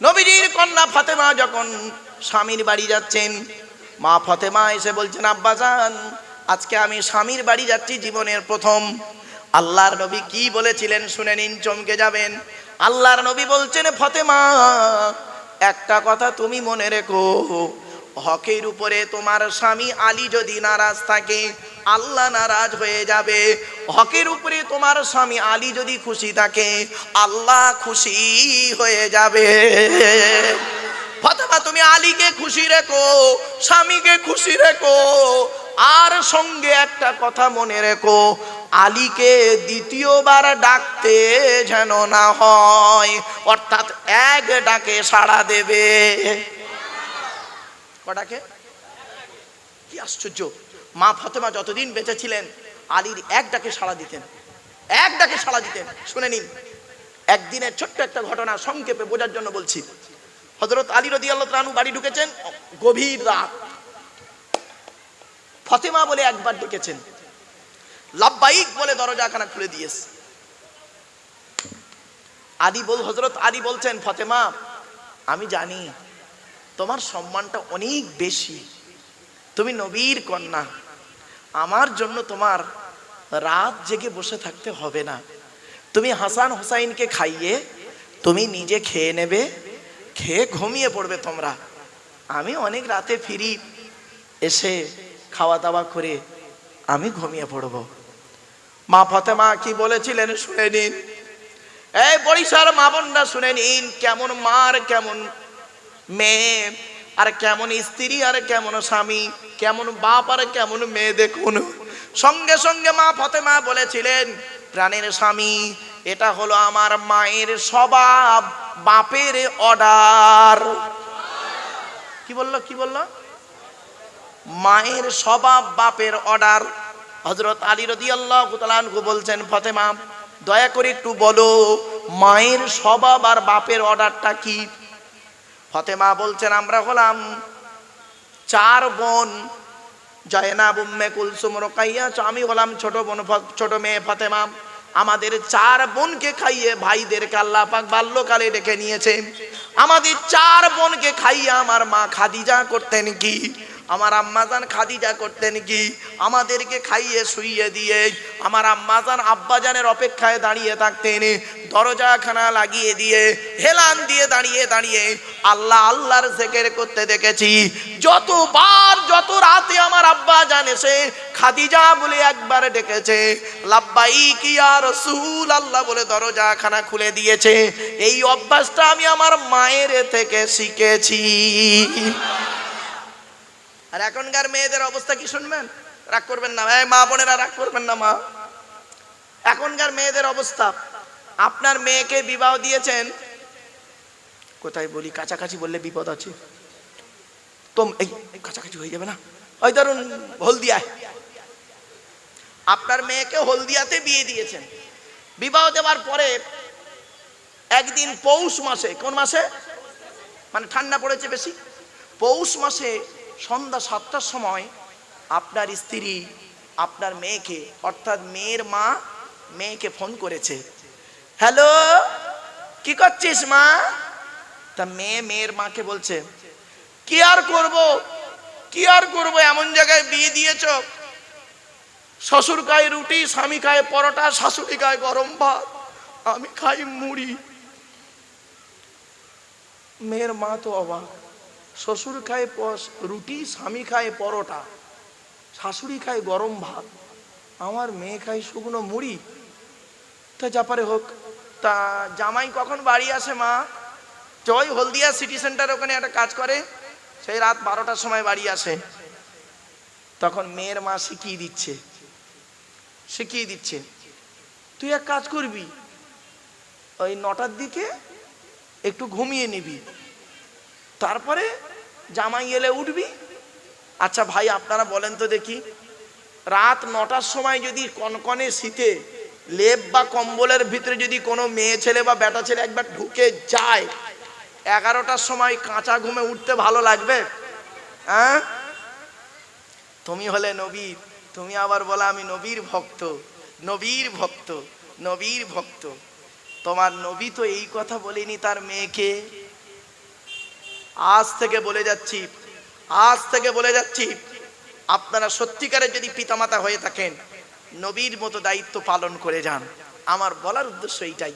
নবীজির কন্যা ফাতেমা যখন স্বামীর বাড়ি যাচ্ছেন, মা ফাতেমা এসে বলছেন, আব্বাজান আজকে আমি স্বামীর বাড়ি যাচ্ছি জীবনের প্রথম। আল্লাহর নবী কি বলেছিলেন শুনে নিন, চমকে যাবেন। আল্লাহর নবী বলছেন, ফাতেমা একটা কথা তুমি মনে রেখো, হকের উপরে তোমার স্বামী আলী যদি নারাজ থাকে আল্লাহ নারাজ হয়ে যাবে, হকের উপরে তোমার স্বামী আলী যদি খুশি থাকে আল্লাহ খুশি হয়ে যাবে। ফাতেমা তুমি আলীকে খুশি রেখো, স্বামীকে খুশি রেখো, আর সঙ্গে একটা কথা মনে রেখো, আলীকে দ্বিতীয়বার ডাকতে যেন না হয়, অর্থাৎ এক ডাকে সাড়া দেবে। কটাকে? কি আশ্চর্য! মা ফাতেমা যতদিন বেঁচে ছিলেন আলীর এক ডাকে সাড়া দিতেন, এক ডাকে সাড়া দিতেন। শুনে নিন, একদিনের ছোট্ট একটা ঘটনা সংক্ষেপে বোঝার জন্য বলছি। হযরত আলী রাদিয়াল্লাহু তাআলা বাড়ি ঢুকেছেন, গভীর রাত। ফাতেমা বলে একবার ডেকেছেন, লাব্বাইক বলে দরজাখানা খুলে দিয়েছে। হযরত আলী বলছেন, ফাতেমা আমি জানি তোমার সম্মানটা অনেক বেশি, তুমি নবীর কন্যা, আমার জন্য তোমার রাত জেগে বসে থাকতে হবে না, তুমি হাসান হুসাইনকে খাইয়ে তুমি নিজে খেয়ে নেবে, খেয়ে ঘুমিয়ে পড়বে তোমরা, আমি অনেক রাতে ফিরি, এসে খাওয়া দাওয়া করে আমি ঘুমিয়ে পড়ব। মা ফাতেমা কি বলেছিলেন শুনে নিন, এই বরিশার মা বোনরা শুনে নিন, কেমন মার কেমন মেয়ে, আর কেমন স্ত্রী আর কেমন স্বামী, কেমন বাপ আর কেমন মেয়ে দেখুন। সঙ্গে সঙ্গে মা ফাতেমা বলেছিলেন, প্রাণের স্বামী এটা হলো আমার মায়ের স্বভাব, বাপের অর্ডার। কি বললো? কি বললো? মায়ের স্বভাব, বাপের অর্ডার। হযরত আলী রাদিয়াল্লাহু তাআলা আনহু বলছেন, ফাতেমা দয়া করে একটু বলো মায়ের স্বভাব আর বাপের অর্ডারটা কি? ফাতেমা বলছেন, আমরা হলাম 4 বোন, জয়নাব, উম্মে কুলসুম, রুকাইয়া, আমি হলাম ছোট মেয়ে ফাতেমা। আমাদের 4 বোনকে খাইয়ে ভাইদেরকে আল্লাহ পাক বাল্যকালে ডেকে নিয়েছে। আমাদের 4 বোনকে খাইয়ে আমার মা খাদিজা করতেন কি, আমার আম্মাজান খাদিজা করতেন কি, আমাদেরকে খাইয়ে শুইয়ে দিয়ে আমার আম্মাজান আব্বাজানের অপেক্ষায় দাঁড়িয়ে থাকতেন, দরজাখানা লাগিয়ে দিয়ে হেলান দিয়ে দাঁড়িয়ে দাঁড়িয়ে আল্লাহ আল্লাহর জিকির করতে দেখেছি। যতবার যত রাতে আমার আব্বাজান এসে খাদিজা বলে একবার ডেকেছে, লাব্বাইক ইয়া রাসূলুল্লাহ বলে দরজাখানা খুলে দিয়েছে। এই অভ্যাসটা আমি আমার মায়ের থেকে শিখেছি। আর এখনকার মেয়েদের অবস্থা কি শুনবেন? রাগ করবেন না, মা বোনেরা রাগ করবেন না। মা এখনকার মেয়েদের অবস্থা, আপনার মেয়েকে বিবাহ দিয়েছেন, কোথায় বলি, কাছাকাছি বললে বিপদ আছে তো, এই কাছাকাছি হয়ে যাবে না, ওই ধরুন হলদিয়ায়, আপনার মেয়েকে হলদিয়াতে বিয়ে দিয়েছেন। বিবাহ দেওয়ার পরে একদিন পৌষ মাসে, কোন মাসে, মানে ঠান্ডা পড়েছে বেশি, পৌষ মাসে সন্ধ্যা 7টার সময় আপনার স্ত্রী আপনার মেয়েকে, অর্থাৎ মেয়ের মা মেয়েকে ফোন করেছে, হ্যালো কি করছিস মা? তা মেয়ের মাকে বলছে, কি আর করব, এমন জায়গায় বিয়ে দিয়েছ, শ্বশুর খায় রুটি, স্বামী খায় পরোটা, শাশুড়ি খায় গরম ভাত, আমি খাই মুড়ি। মেয়ের মা তো অবাক, শ্বশুর খায় রুটি, স্বামী খায় পরোটা, শাশুড়ি খায় গরম ভাত, আমার মেয়ে খায় শুকনো মুড়ি। তা যা পারে হোক। তা জামাই কখন বাড়ি আসে মা? ওই হলদিয়া সিটি সেন্টার ওখানে একটা কাজ করে, সেই রাত 12টার সময় বাড়ি আসে। তখন মেয়ের মা শিখিয়ে দিচ্ছে, তুই এক কাজ করবি, ওই 9টার দিকে একটু ঘুমিয়ে নিবি, তারপরে জামাই এলে উঠবি। আচ্ছা ভাই আপনারা বলেন তো দেখি, রাত 9টার সময় যদি কনকনে শীতে লেপ বা কম্বলের ভিতরে যদি কোনো মেয়ে ছেলে বা বেটা ছেলে একবার ঢুকে যায়, 11টার সময় কাঁচা ঘুমে উঠতে ভালো লাগবে? হ্যাঁ? তুমি হলে নবীর, তুমি আবার বলা আমি নবীর ভক্ত। তোমার নবী তো এই কথা বলেনি তার মেয়েকে, আজ থেকে বলে যাচ্ছি আপনারা সত্যিকারের যদি পিতামাতা হয়ে থাকেন নবীর মতো দায়িত্ব পালন করে যান। আমার বলার উদ্দেশ্য এইটাই।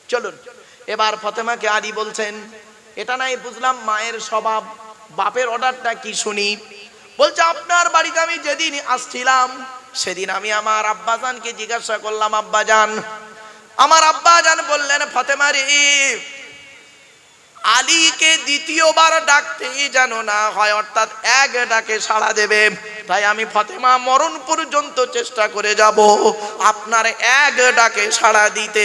চলুন এবার ফাতেমাকে আলী বলছেন, এটা নাই বুঝলাম মায়ের স্বভাব, বাপের অর্ডারটা কি শুনি। বলছে আপনার বাড়িতে আমি যেদিন আসছিলাম সেদিন আমি আমার আব্বাজানকে জিজ্ঞাসা করলাম, আব্বাজান, আমার আব্বাজান বললেন, ফাতেমা রে, আলীকে দ্বিতীয়বার ডাকতেই যেন না হয়, অর্থাৎ এক ডাকে সাড়া দেবে। তাই আমি ফাতেমা মরণ পর্যন্ত চেষ্টা করে যাব আপনার এক ডাকে সাড়া দিতে।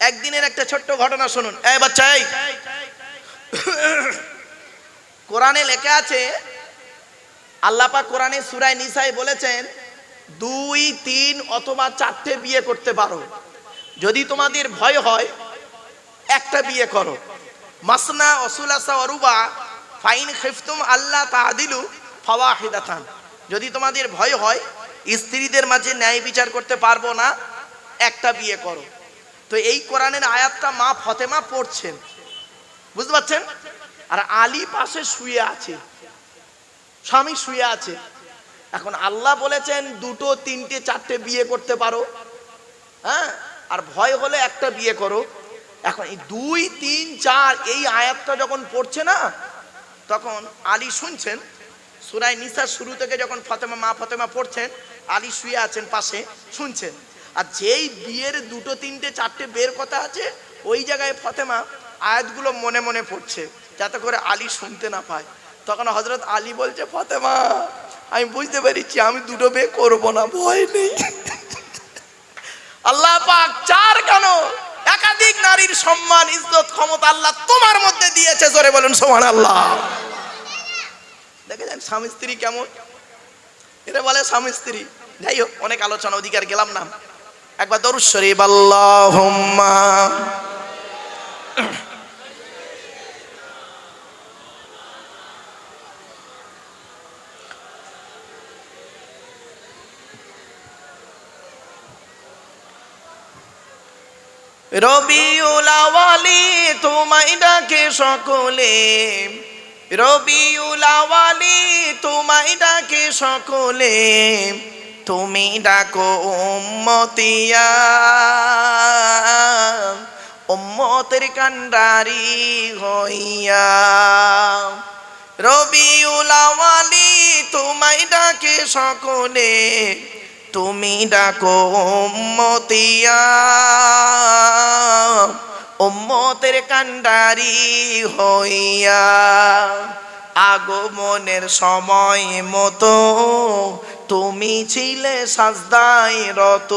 একদিনের একটা ছোট্ট ঘটনা শুনুন। এই বাচ্চা, এই কোরআনে লেখা আছে, আল্লাহ পাক কোরআনে সূরা নিসায় বলেছেন 2, 3 অথবা 4টে বিয়ে করতে পারো। যদি তোমাদের ভয় হয় একটা বিয়ে করো। মাসনা ওয়াসুলাসা ওয়ারুবা ফাইন খিফতুম আল্লাহ তাআদিলু ফাওয়াহিদাতান। যদি তোমাদের ভয় হয় স্ত্রীদের মাঝে ন্যায় বিচার করতে পারবো না, একটা বিয়ে করো। তো এই কোরআনের আয়াতটা মা ফাতেমা পড়ছেন, বুঝতে পারছেন? আর আলী পাশে শুয়ে আছে, স্বামী শুয়ে আছে। এখন আল্লাহ বলেছেন 2, 3, 4টে বিয়ে করতে পারো, হ্যাঁ, আর ভয় হলে একটা বিয়ে করো। এখন এই 2, 3, 4 এই আয়াতটা যখন পড়ছে না, তখন আলী শুনছেন। সূরা নিসার শুরু থেকে যখন মা ফাতেমা পড়ছেন, আলী শুয়ে আছেন পাশে শুনছেন। আর যেই বিয়ের 2, 3, 4টে বের কথা আছে, ওই জায়গায় ফাতেমা আয়াতগুলো মনে মনে পড়ছে যাতে করে আলী শুনতে না পায়। তখন হযরত আলী বলছে, ফাতেমা, আমি বুঝতে পেরেছি আমি 2টো বিয়ে করবো না, ভয় নেই। আল্লাহ পাক 4 কেন, একাধিক নারীর সম্মান, ইজ্জত, ক্ষমতা আল্লাহ তোমার মধ্যে দিয়েছে। জোরে বলুন সুবহানাল্লাহ। দেখেছেন স্বামী স্ত্রী কেমন, এটা বলে স্বামী স্ত্রী। যাই হোক, অনেক আলোচনা, অধিকার গেলাম না। একবার দরুদ শরীফ, আল্লাহুম্মা রবিউল আওয়ালি তোমায় ডাকে সকলে, রবিউল আওয়ালি তোমায় ডাকে সকলে, তুমি ডাকো উম্মতিয়া, উম্মতের কান্ডারি হইয়া। রবিউল আওয়ালি তোমায় ডাকে সকলে, তুমি ডাকো উম্মতিয়া, উম্মতের কান্ডারি হইয়া। আগমনের সময় মতো তুমি ছিলে সাজদায় রত,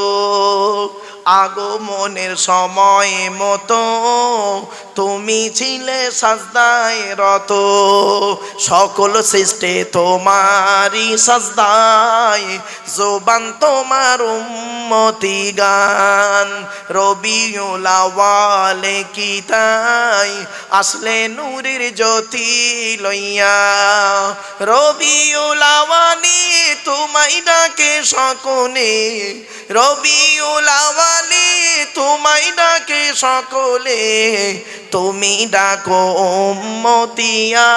আগমনের সময় মতো তুমি ছিলে সাজদায় রত। সকল সৃষ্টি তোমারই সাজদায়, জবান তোমার উম্মতি গান। রবিউল আওয়ালে কি তাই আসলে নূরের জ্যোতি লইয়া, রবিউল আওয়ালি তোমায় ডাকে সকলে, রবিউল আওয়ালি তোমায় ডাকে সকলে, তুমি ডাকো উম্মতিয়া,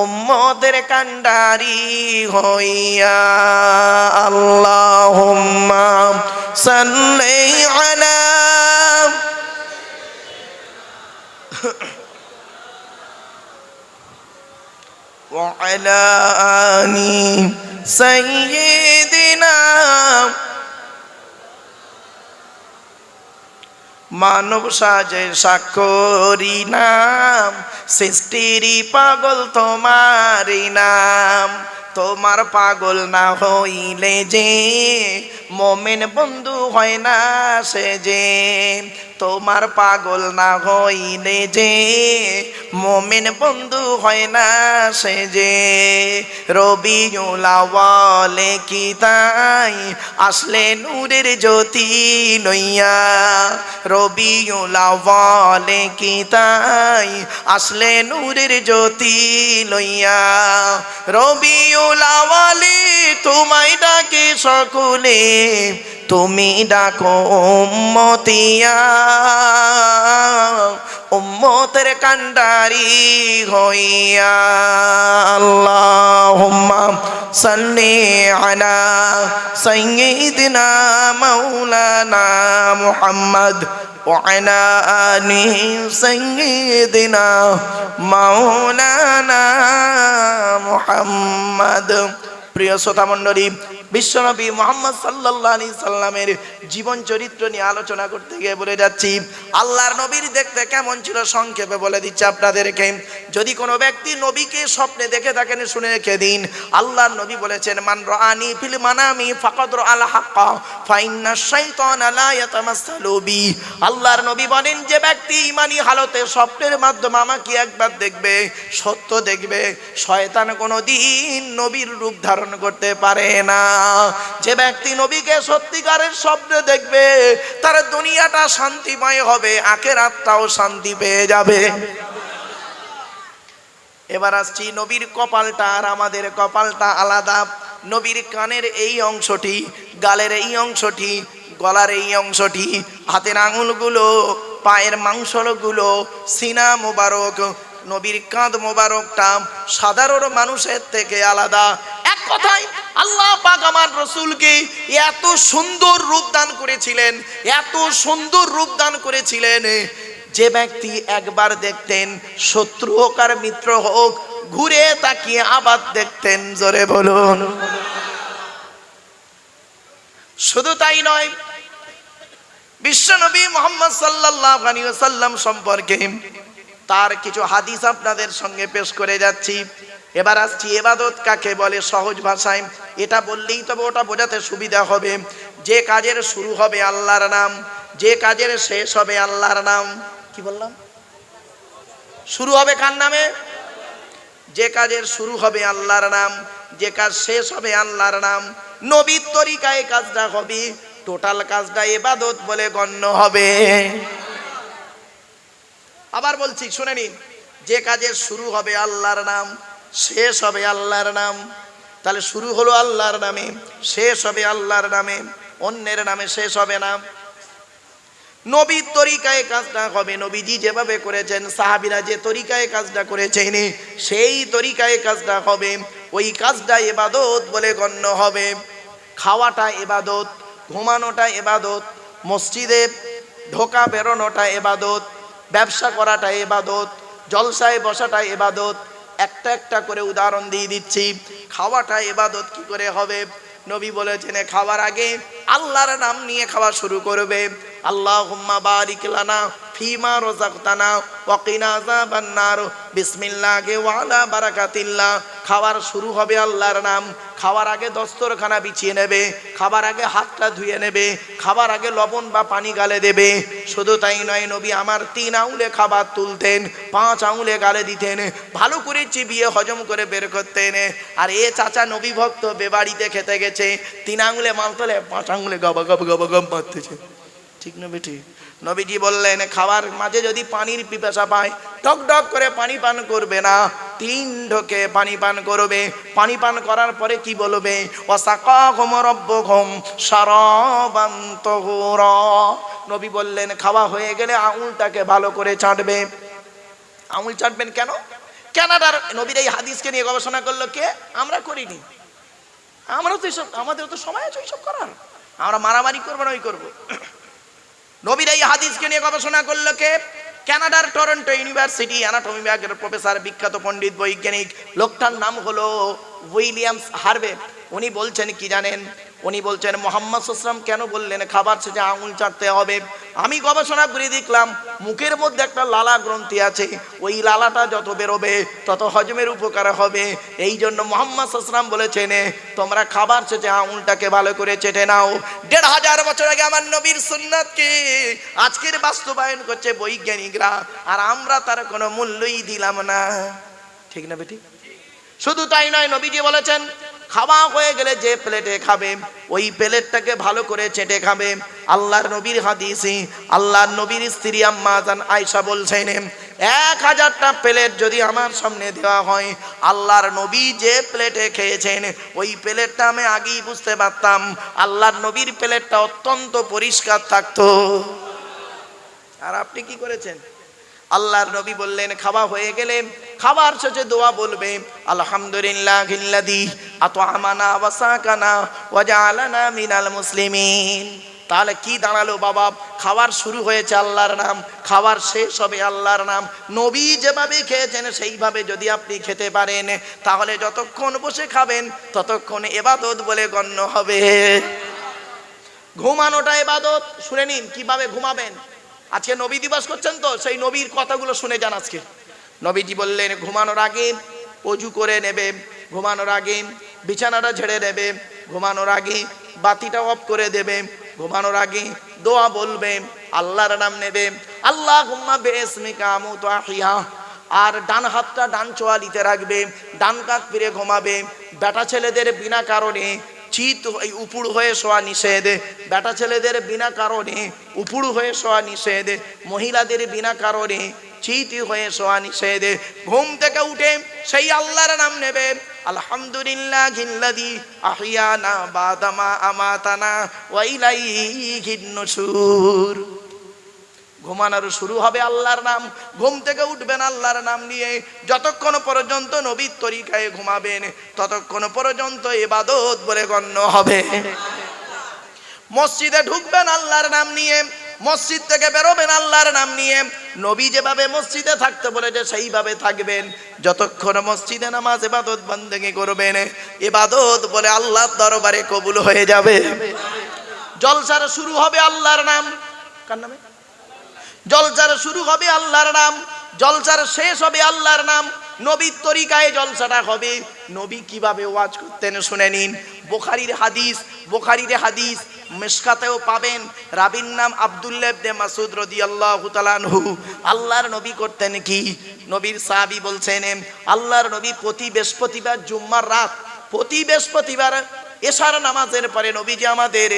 উম্মতের কান্ডারি হইয়া। আল্লাহুম্মা সাল্লি আলা ওয়া আলা আলি সাইয়্যিদিনা। মানব সাজে সাক্ষরী নাম, সৃষ্টিরই পাগল তোমারই নাম। তোমার পাগল না হইলে যে মোমেন বন্ধু হয় না সে যে, তোমার পাগল না হইলে যে মোমেন বন্ধু হয় না সে যে। রবিউল আওয়ালে কি তাই আসলে নূরের জ্যোতি লইয়া, রবিউল আওয়ালে কি তাই আসলে নূরের জ্যোতি লইয়া। রবিউল আওয়ালি তোমায় ডাকে সকলে, তুমি ডাকো উম্মতিয়া, উম্মতের কান্ডারি হইয়া। আল্লাহুম্মা সাল্লি আলা সাইয়্যিদিনা মাওলানা মুহাম্মদ ওয়া আলা আলি সাইয়্যিদিনা মাওলানা মুহাম্মদ। প্রিয় শ্রোতা মণ্ডলী, বিশ্বনবী মুহাম্মদ সাল্লাল্লাহু আলাইহি সাল্লামের জীবন চরিত্র নিয়ে আলোচনা করতে গিয়ে বলে যাচ্ছি, আল্লাহর নবীর দেখতে কেমন ছিল সংক্ষেপে বলে দিচ্ছি আপনাদেরকে। যদি কোনো ব্যক্তি নবীকে স্বপ্নে দেখে থাকেন শুনে রেখে দিন, আল্লাহর নবী বলেছেন, মান রাআনি ফিল মানামি ফাকাদ রাআল হাক্কা ফাইন্না শাইতানা লা ইয়াতামাসসালু বি। আল্লাহর নবী বলেন, যে ব্যক্তি ঈমানি হালতে স্বপ্নের মাধ্যমে আমাকে একবার দেখবে, সত্য দেখবে, শয়তান কোনোদিন নবীর রূপ ধারণ করতে পারে না। যে ব্যক্তি নবীকে সত্যিকারের স্বপ্নে দেখবে, তার দুনিয়াটা শান্তিময় হবে, আখিরাতটাও শান্তি পেয়ে যাবে। এবার আসছি, নবীর কপালটা আর আমাদের কপালটা আলাদা। নবীর কানের এই অংশটি, গালের এই অংশটি, গলার এই অংশটি, হাতের আঙুলগুলো, পায়ের মাংসলগুলো, সিনা মোবারক, নবীর কাঁধ মোবারকটা সাধারণ মানুষের থেকে আলাদা। এক কথায় আল্লাহ পাক আমার রাসূলকে এত সুন্দর রূপ দান করেছিলেন, এত সুন্দর রূপ দান করেছিলেন, যে ব্যক্তি একবার দেখতেন, শত্রু হোক আর মিত্র হোক, ঘুরে তাকিয়ে আবার দেখতেন। জোরে বলুন। শুধু তাই নয়, বিশ্বনবী মুহাম্মদ সাল্লাল্লাহু আলাইহি ওয়াসাল্লাম সম্পর্কে তার কিছু হাদিস আপনাদের সঙ্গে পেশ করে যাচ্ছি। এবার আসছি, ইবাদত কাকে বলে সহজ ভাষায়। এটা বললেই তবে ওটা বোঝাতে সুবিধা হবে। যে কাজের শুরু হবে আল্লাহর নাম, যে কাজের শেষ হবে আল্লাহর নাম। কি বললাম? শুরু হবে কার নামে? যে কাজের শুরু হবে আল্লাহর নাম, যে কাজ শেষ হবে আল্লাহর নাম। নবীর তরিকায় কাজটা হবে, টোটাল কাজটা ইবাদত বলে গণ্য হবে। আবার বলছি, শুনে নিন, যে কাজের শুরু হবে আল্লাহর নাম, শেষ হবে আল্লাহর নাম। তাহলে শুরু হলো আল্লাহর নামে, শেষ হবে আল্লাহর নামে, অন্যের নামে শেষ হবে না। নবীর তরিকায় কাজটা হবে, নবীজি যেভাবে করেছেন, সাহাবীরা যে তরিকায় কাজটা করেছেন, সেই তরিকায় কাজটা হবে। ওই কাজটা ইবাদত বলে গণ্য হবে। খাওয়াটা ইবাদত, ঘুমানোটা ইবাদত, মসজিদে ঢোকা বেরোনোটা ইবাদত, ব্যবসা করাটা ইবাদত, জলসায় বসাটা ইবাদত। একটা একটা করে উদাহরণ দিয়ে দিচ্ছি। খাওয়াটা ইবাদত কি করে হবে? নবী বলেছেন, খাওয়ার আগে আল্লাহর নাম নিয়ে খাওয়া শুরু করবে। আল্লাহুম্মা বারিক লানা ফিমা রাযাকতানা ওয়া কিনা আযাবান নার, বিসমিল্লাহি ওয়া আলা বারাকাতিল্লাহ। খাওয়ার শুরু হবে আল্লাহর নাম। খাওয়ার আগে দস্তরখানা বিছিয়ে নেবে, খাবার আগে হাতটা ধুয়ে নেবে, খাবার আগে লবণ বা পানি গালে দেবে। শুধু তাই নয়, নবী আমার 3 আঙুলে খাবার তুলতেন, 5 আঙুলে গালে দিতেন, ভালো করে চিবিয়ে হজম করে বের করতেন। আর এ চাচা নবী ভক্ত বেবাড়িতে খেতে গেছে, 3 আঙুলে মাল তোলে, 5 আঙুলে গাবা গাবা গাবা গাম মারতেছে। ঠিক না বেটি? নবীজি বললেন, খাবার মাঝে যদি পানির পিপাসা পায়, টক টক করে পানি পান করবে না, 3 ঢোকে পানি পান করবে। পানি পান করার পরে কি বলবে? ওয়াসাকাহুম রাব্বুহুম শারাবান তাহুরা। নবী বললেন, খাওয়া হয়ে গেলে আঙুলটাকে ভালো করে চাটবে। আঙুল চাটবেন কেন? কানাডার নবীর এই হাদিসকে নিয়ে গবেষণা করলো কে? আমরা করিনি। আমরা তো এইসব, আমাদের তো সময় আছে এইসব করার। আমরা মারামারি করবো না, ওই করবো। নবীর এই হাদিসকে নিয়ে গবেষণা করলো কে? কানাডার টরন্টো ইউনিভার্সিটি অ্যানাটমি বিভাগের প্রফেসর, বিখ্যাত পণ্ডিত বৈজ্ঞানিক। লোকটার নাম হলো উইলিয়ামস হার্ভে। উনি বলছেন কি জানেন? উনি বলছেন, মুহাম্মদ সাল্লাল্লাহু আলাইহি ওয়াসাল্লাম কেন বললেন খাবার শেষে আঙুল চাটতে হবে? আমি গবেষণা করে দেখলাম, মুখের মধ্যে একটা লালা গ্রন্থি আছে, ওই লালাটা যত বেরোবে তত হজমের উপকার হবে। এই জন্য মুহাম্মদ সাল্লাল্লাহু আলাইহি ওয়াসাল্লাম বলেছেন, তোমরা খাবার শেষে আঙুলটাকে ভালো করে চেটে নাও। 1500 বছর আগে আমার নবীর সুন্নাতকে আজকের বাস্তবায়ন করছে বৈজ্ঞানিকরা, আর আমরা তার কোনো মূল্যই দিলাম না। ঠিক না বেটি? শুধু তাই নয়, নবীজি বলেছেন, খাওয়া হয়ে গেলে যে প্লেটে খাবে, ওই প্লেটটাকে ভালো করে চেটে খাবে। আল্লাহর নবীর হাদিসে আল্লাহর নবীর স্ত্রী আম্মা জান আয়েশা বলছেন, 1000টা প্লেট যদি আমার সামনে দেওয়া হয়, আল্লাহর নবী যে প্লেটে খেয়েছেন ওই প্লেটটা আমি আগেই বুঝতে পারতাম আল্লাহর নবীর প্লেটটা অত্যন্ত পরিষ্কার থাকতো। আর আপনি কি করেছেন? আল্লাহর নবী বললেন খাওয়া হয়ে গেলে খাবার শেষে দোয়া বলবে আলহামদুলিল্লাহিল্লাযী আত'আমানা ওয়া সাকানা ওয়া জাআলানা মিনাল মুসলিমিন। তাহলে কি দাঁড়ালো বাবা? খাবার শুরু হয়েছে আল্লাহর নাম, খাবার শেষ হবে আল্লাহর নাম। নবী যেভাবে খেয়েছেন সেইভাবে যদি আপনি খেতে পারেন তাহলে যতক্ষণ বসে খাবেন ততক্ষণ ইবাদত বলে গণ্য হবে। ঘুমানোটা ইবাদত। শুনে নিন কিভাবে ঘুমাবেন। আজকে নবী দিবস করছেন তো, সেই নবীর কথাগুলো শুনে যান। আজকে নবীজি বললেন ঘুমানোর আগে ওযু করে নেবে, ঘুমানোর আগে বিছানাটা ঝেড়ে নেবে, ঘুমানোর আগে বাতিটা অফ করে দেবে, ঘুমানোর আগে দোয়া বলবে, আল্লাহর নাম নেবে, আল্লাহুম্মা বিইসমিকা আমুতু আহিয়া। আর ডান হাতটা ডান চোয়ালিতে রাখবে, ডান কাত ফিরে ঘুমাবে। বেটা ছেলেদের বিনা কারণে চিত উপুড় হয়ে শোয়া নিষেধ, বেটা ছেলেদের বিনা কারণে উপুড় হয়ে শোয়া নিষেধ, মহিলাদের বিনা কারণে চিত হয়ে শোয়া নিষেধ। ঘুম থেকে উঠে সেই আল্লাহর নাম নেবে, আলহামদুলিল্লাহিল্লাযী আহিয়ানা বাদামা আমাতানা ওয়া ইলাইহিন নুশুর। ঘুমানোর শুরু হবে আল্লাহর নাম, ঘুম থেকে উঠবেন আল্লাহর নাম নিয়ে। যতক্ষণ পর্যন্ত নবীর তরিকায় ঘুমাবেন ততক্ষণ পর্যন্ত ইবাদত বলে গণ্য হবে। মসজিদে ঢুকবেন আল্লাহর নাম নিয়ে, মসজিদ থেকে বেরোবেন আল্লাহর নাম নিয়ে। নবী যেভাবে মসজিদে থাকতে বলেছে সেইভাবে থাকবেন। যতক্ষণ মসজিদে নামাজ ইবাদত বন্দেগি করবেন, ইবাদত বলে আল্লাহর দরবারে কবুল হয়ে যাবে। জলসার শুরু হবে আল্লাহর নাম। কার নামে? জলসার শুরু হবে আল্লাহর নাম, জলসার শেষ হবে আল্লাহর নাম। নবীর তরিকায় জলসাটা হবে। নবী কিভাবে ওয়াজ করতেন শুনে নিন। বুখারীর হাদিস মিশকাতেও পাবেন। রাবীর নাম আব্দুল্লাহ ইবনে মাসউদ রাদিয়াল্লাহু তাআলা আনহু। আল্লাহর নবী করতেন কি? নবীর সাহাবী বলছেন আল্লাহর নবী প্রতি বৃহস্পতিবার জুম্মার রাত, প্রতি বৃহস্পতিবার এশার নামাজের পরে নবীজি আমাদের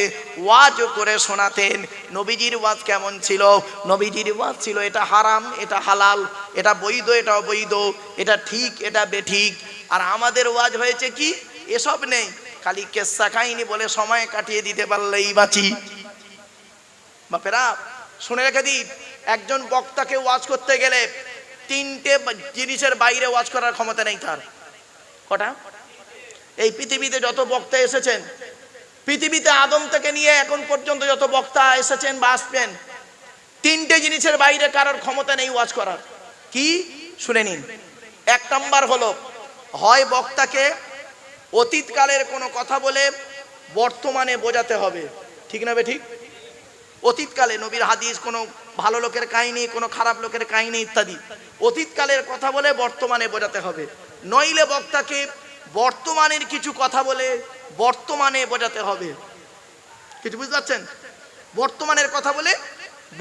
ওয়াজ করে শোনাতেন। নবীজির ওয়াজ কেমন ছিল? নবীজির ওয়াজ ছিল এটা হারাম, এটা হালাল, এটা বৈধ, এটা অবৈধ, এটা ঠিক, এটা বেঠিক। আর আমাদের ওয়াজ হয়েছে কি? এসব নেই, খালি কেসা কাহিনী বলে সময় কাটিয়ে দিতে পারলেই বাঁচি। বাপেরা শুনে রেখে দিন, একজন বক্তাকে ওয়াজ করতে গেলে তিনটে জিনিসের বাইরে ওয়াজ করার ক্ষমতা নেই তার। কটা? এই পৃথিবীতে যত বক্তা এসেছেন, পৃথিবীতে আদম থেকে নিয়ে এখন পর্যন্ত যত বক্তা এসেছেন বা আসবেন, তিনটে জিনিসের বাইরে কারোর ক্ষমতা নেই ওয়াজ করার। কি? শুনে নিন। এক নাম্বার হলো, হয় বক্তাকে অতীতকালের কোনো কথা বলে বর্তমানে বোঝাতে হবে। ঠিক না ঠিক? অতীতকালে নবীর হাদিস, কোনো ভালো লোকের কাহিনী, কোনো খারাপ লোকের কাহিনী ইত্যাদি অতীতকালের কথা বলে বর্তমানে বোঝাতে হবে। নইলে বক্তাকে বর্তমানের কিছু কথা বলে বর্তমানে বোঝাতে হবে। কিছু বুঝতে পারছেন? বর্তমানের কথা বলে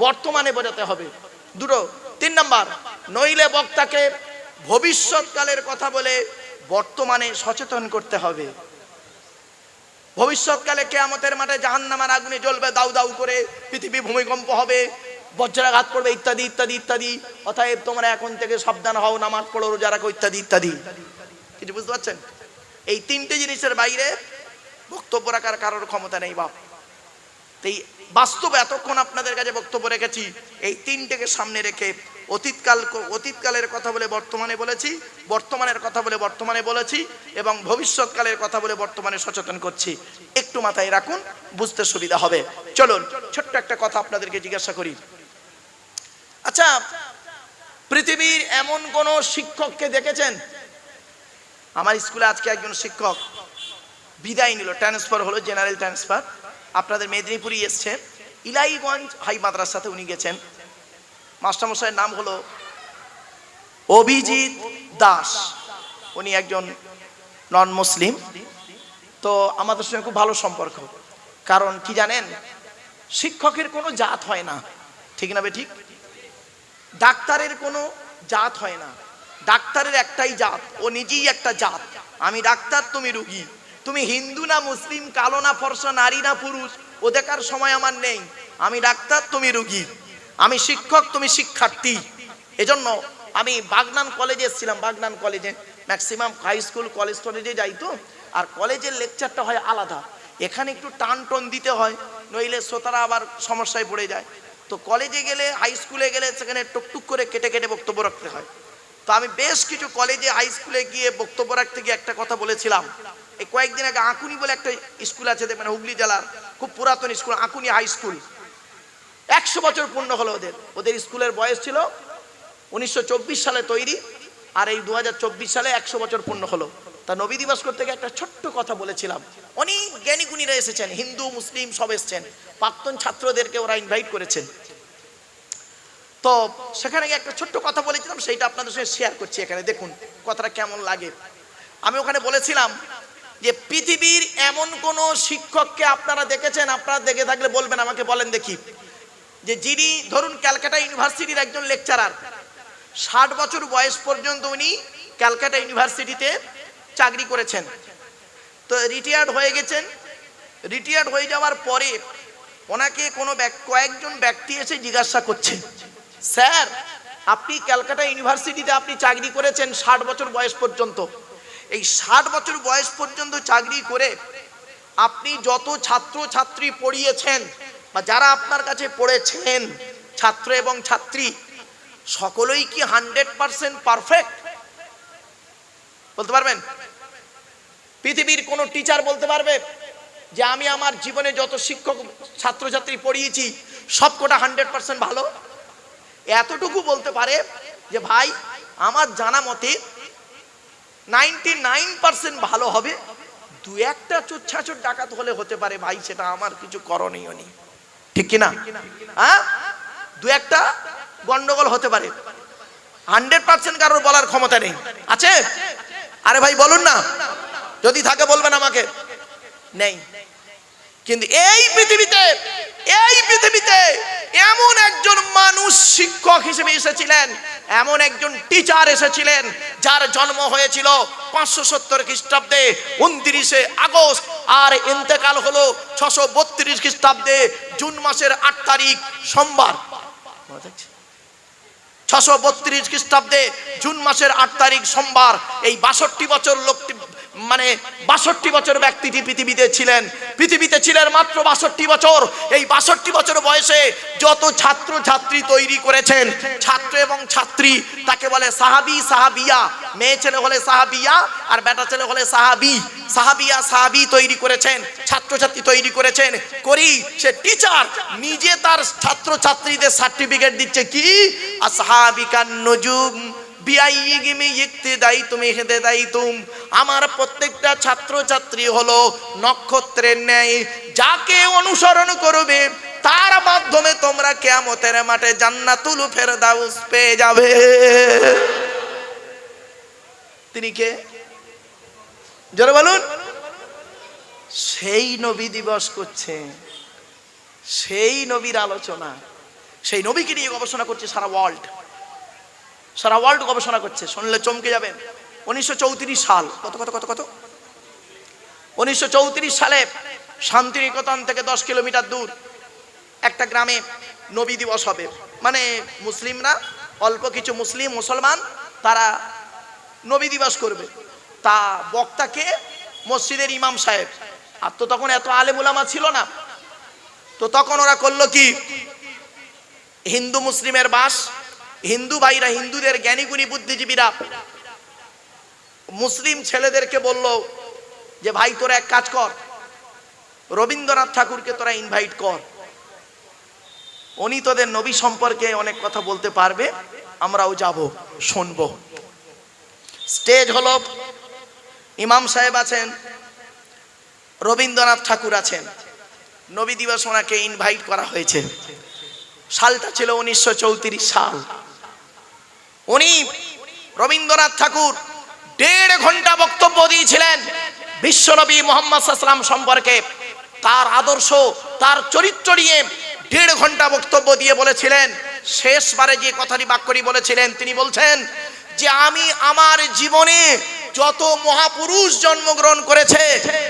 বর্তমানে বোঝাতে হবে, দুটো। তিন নাম্বার, নইলে বক্তাকে ভবিষ্যৎকালের কথা বলে বর্তমানে সচেতন করতে হবে। ভবিষ্যৎকালে কিয়ামতের মাঠে জাহান্নামের আগুনে জ্বলবে দাউ দাউ করে, পৃথিবী ভূমিকম্প হবে, বজ্রাঘাত পড়বে, ইত্যাদি ইত্যাদি ইত্যাদি। অতএব তোমরা এখন থেকে সাবধান হও, নামাজ পড়ো, রোজা রাখো, ইত্যাদি ইত্যাদি। কিছু বুঝতে পারছেন? এই তিনটে জিনিসের বাইরে বক্তব্য রাখার কারোর ক্ষমতা নেই বাপ। এই বাস্তবে এতক্ষণ আপনাদের কাছে বক্তব্য রেখেছি, এই তিনটেকে সামনে রেখে অতীতকালের কথা বলে বর্তমানে বলেছি, বর্তমানের কথা বলে বর্তমানে বলেছি, এবং ভবিষ্যৎকালের কথা বলে বর্তমানে সচেতন করছি। একটু মাথায় রাখুন, বুঝতে সুবিধা হবে। চলুন ছোট্ট একটা কথা আপনাদেরকে জিজ্ঞাসা করি। আচ্ছা, পৃথিবীর এমন কোন শিক্ষককে দেখেছেন? আমার স্কুলে আজকে একজন শিক্ষক বিদায় নিল, ট্রান্সফার হলো, জেনারেল ট্রান্সফার। আপনাদের মেদিনীপুরই এসছে, ইলাইগঞ্জ হাই মাদ্রাসাতে উনি গেছেন। মাস্টারমশাইয়ের নাম হলো অভিজিৎ দাস। উনি একজন নন মুসলিম। তো আমাদের সঙ্গে খুব ভালো সম্পর্ক। কারণ কি জানেন, শিক্ষকের কোনো জাত হয় না। ঠিক না ঠিক? ডাক্তারের কোনো জাত হয় না। ডাক্তারের একটাই জাত, ও নিজেই একটা জাত। আমি ডাক্তার, তুমি রুগী। তুমি হিন্দু না মুসলিম, কালো না ফর্সা, নারী না পুরুষ, ও দেখার সময় আমার নেই। আমি ডাক্তার, তুমি রুগী। আমি শিক্ষক, তুমি শিক্ষার্থী। এজন্য আমি বাগনান কলেজে এসেছিলাম। বাগনান কলেজে ম্যাক্সিমাম হাই স্কুল, কলেজ টলেজে যাই তো, আর কলেজের লেকচারটা হয় আলাদা। এখানে একটু টান টন দিতে হয়, নইলে শ্রোতারা আবার সমস্যায় পড়ে যায়। তো কলেজে গেলে, হাই স্কুলে গেলে সেখানে টুকটুক করে কেটে কেটে বক্তব্য রাখতে হয়। তো আমি বেশ কিছু কলেজে, হাই স্কুলে গিয়ে বক্তব্য রাখতে গিয়ে একটা কথা বলেছিলাম। এই কয়েকদিন আগে আকুনি বলে একটা স্কুল আছে, মানে হুগলি জেলার খুব পুরাতন স্কুল, আকুনি হাই স্কুল। 100 বছর পূর্ণ হলো ওদের। ওদের স্কুলের বয়স ছিল 1924 সালে তৈরি, আর এই 2024 সালে 100 বছর পূর্ণ হলো। তা নবী দিবস করতে গিয়ে একটা ছোট্ট কথা বলেছিলাম। অনেক জ্ঞানী গুণীরা এসেছেন, হিন্দু মুসলিম সব এসেছেন, প্রাক্তন ছাত্রদেরকে ওরা ইনভাইট করেছেন। তো সেখানে গিয়ে একটা ছোট্ট কথা বলেছিলাম, সেইটা আপনাদের সঙ্গে শেয়ার করছি এখানে, দেখুন কথাটা কেমন লাগে। আমি ওখানে বলেছিলাম যে পৃথিবীর এমন কোন শিক্ষককে আপনারা দেখেছেন, আপনারা দেখে থাকলে বলবেন, আমাকে বলেন দেখি, যে যিনি ধরুন ক্যালকাটা ইউনিভার্সিটির একজন লেকচারার, 60 বছর বয়স পর্যন্ত উনি ক্যালকাটা ইউনিভার্সিটিতে চাকরি করেছেন, তো রিটায়ার্ড হয়ে গেছেন। রিটায়ার্ড হয়ে যাওয়ার পরে ওনাকে কোনো কয়েকজন ব্যক্তি এসে জিজ্ঞাসা করছে, স্যার আপনি ক্যালকাটা ইউনিভার্সিটিতে আপনি চাকরি করেছেন 60 বছর বয়স পর্যন্ত, এই 60 বছর বয়স পর্যন্ত চাকরি করে আপনি যত ছাত্র ছাত্রী পড়িয়েছেন বা যারা আপনার কাছে পড়েছেন, ছাত্র এবং ছাত্রী, সকলেই কি 100% পারফেক্ট? বলতে পারবেন? পৃথিবীর কোন টিচার বলতে পারবে যে আমি আমার জীবনে যত শিক্ষক ছাত্রছাত্রী পড়িয়েছি সবকটা 100% ভালো? এতটুকু বলতে পারে যে ভাই আমার জানা মতে 99% ভালো হবে, দু একটা চোর ডাকাত হলে হতে পারে ভাই, সেটা আমার কিছু করণীয় নেই, ঠিক কিনা? হ্যাঁ, দু একটা গন্ডগোল হতে পারে, 100% কারোর বলার ক্ষমতা নেই, আছে? আরে ভাই বলুন না, যদি থাকে বলবেন আমাকে, নেই। কিন্তু এই পৃথিবীতে এমন একজন মানুষ শিক্ষক হিসেবে এসেছিলেন, এমন একজন টিচার এসেছিলেন যার জন্ম হয়েছিল 570 খ্রিস্টাব্দে 29 আগস্ট, আর ইন্তেকাল হলো 632 খ্রিস্টাব্দে জুন মাসের 8 তারিখ সোমবার। 632 খ্রিস্টাব্দে জুন মাসের 8 তারিখ সোমবার। এই 62 বছর লোকটি, মানে 62 বছর ব্যক্তিটি পৃথিবীতে ছিলেন মাত্র 62 বছর। এই 62 বছর বয়সে যত ছাত্র ছাত্রী তৈরি করেছেন, ছাত্র এবং ছাত্রী, তাকে বলে সাহাবী সাহাবিয়া। মেয়ে ছেলে হলে সাহাবিয়া আর বেটা ছেলে হলে সাহাবী। সাহাবিয়া সাহাবী তৈরি করেছেন, ছাত্রছাত্রী তৈরি করেছেন। সে টিচার নিজে তার ছাত্র ছাত্রীদের সার্টিফিকেট দিচ্ছে কি, আসহাবিকান নুজুম আমার প্রত্যেকটা ছাত্র ছাত্রী হলো নক্ষত্রের ন্যায়, যাকে অনুসরণ করবে তার মাধ্যমে তোমরা কিয়ামতের মাঠে জান্নাতুল ফেরদাউস পেয়ে যাবে। তিনি কে? জোরে বলুন। সেই নবী দিবস করছে, সেই নবীর আলোচনা, সেই নবীকে নিয়ে গবেষণা করছে সারা ওয়ার্ল্ড গবেষণা করছে। শুনলে চমকে যাবেন। 1934 সাল, কত 1934 সালে শান্তিনিকেতন থেকে 10 কিলোমিটার দূর একটা গ্রামে নবী দিবস হবে। মানে মুসলিমরা, অল্প কিছু মুসলমান তারা নবী দিবস করবে। তা বক্তাকে মসজিদের ইমাম সাহেব, আর তো তখন এত আলেম উলামা ছিল না, তো তখন ওরা করলো কি, হিন্দু মুসলিমের বাস, হিন্দু ভাইরা, হিন্দুদের জ্ঞানীগুণী বুদ্ধিজীবীরা মুসলিম ছেলেদেরকে বলল যে ভাই তোরা এক কাজ কর, রবীন্দ্রনাথ ঠাকুরকে তোরা ইনভাইট কর, উনি তোদের নবী সম্পর্কে অনেক কথা বলতে পারবে, আমরাও যাব শুনবো। স্টেজ হলো, ইমাম সাহেব আছেন, রবীন্দ্রনাথ ঠাকুর আছেন, নবী দিবস ওনাকে ইনভাইট করা হয়েছে। সালটা ছিল 1934 সাল। উনি রবীন্দ্রনাথ ঠাকুর 1.5 ঘন্টা বক্তব্য দিয়েছিলেন বিশ্বনবী মুহাম্মদ সাল্লাল্লাহু আলাইহি ওয়াসাল্লাম সম্পর্কে, তার আদর্শ, তার চরিত্র নিয়ে 1.5 ঘন্টা বক্তব্য দিয়ে বলেছিলেন, শেষবারে যে কথাটি বাক্যটি বলেছিলেন, তিনি বলছেন যে আমি আমার জীবনে যত মহাপুরুষ জন্মগ্রহণ করেছে,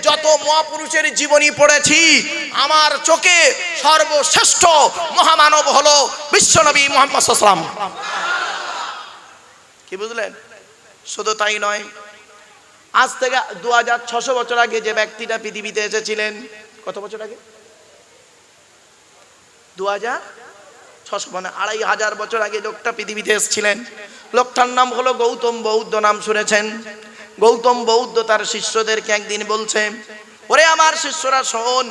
যত মহাপুরুষের জীবনী পড়েছি, আমার চোখে সর্বশ্রেষ্ঠ মহামানব হলো বিশ্বনবী মুহাম্মদ সাল্লাল্লাহু আলাইহি ওয়াসাল্লাম। কি বুঝলেন? শুধু তাই নয়, আজ থেকে 2600 বছর আগে যে ব্যক্তিটা পৃথিবীতে এসেছিলেন, কত বছর আগে? 2500 বছর আগে লোকটা পৃথিবীতে এসেছিলেন। লোকটার নাম হলো গৌতম বৌদ্ধ, নাম শুনেছেন? গৌতম বৌদ্ধ তার শিষ্যদেরকে একদিন বলছে, ওরে আমার শিষ্যরা শোন,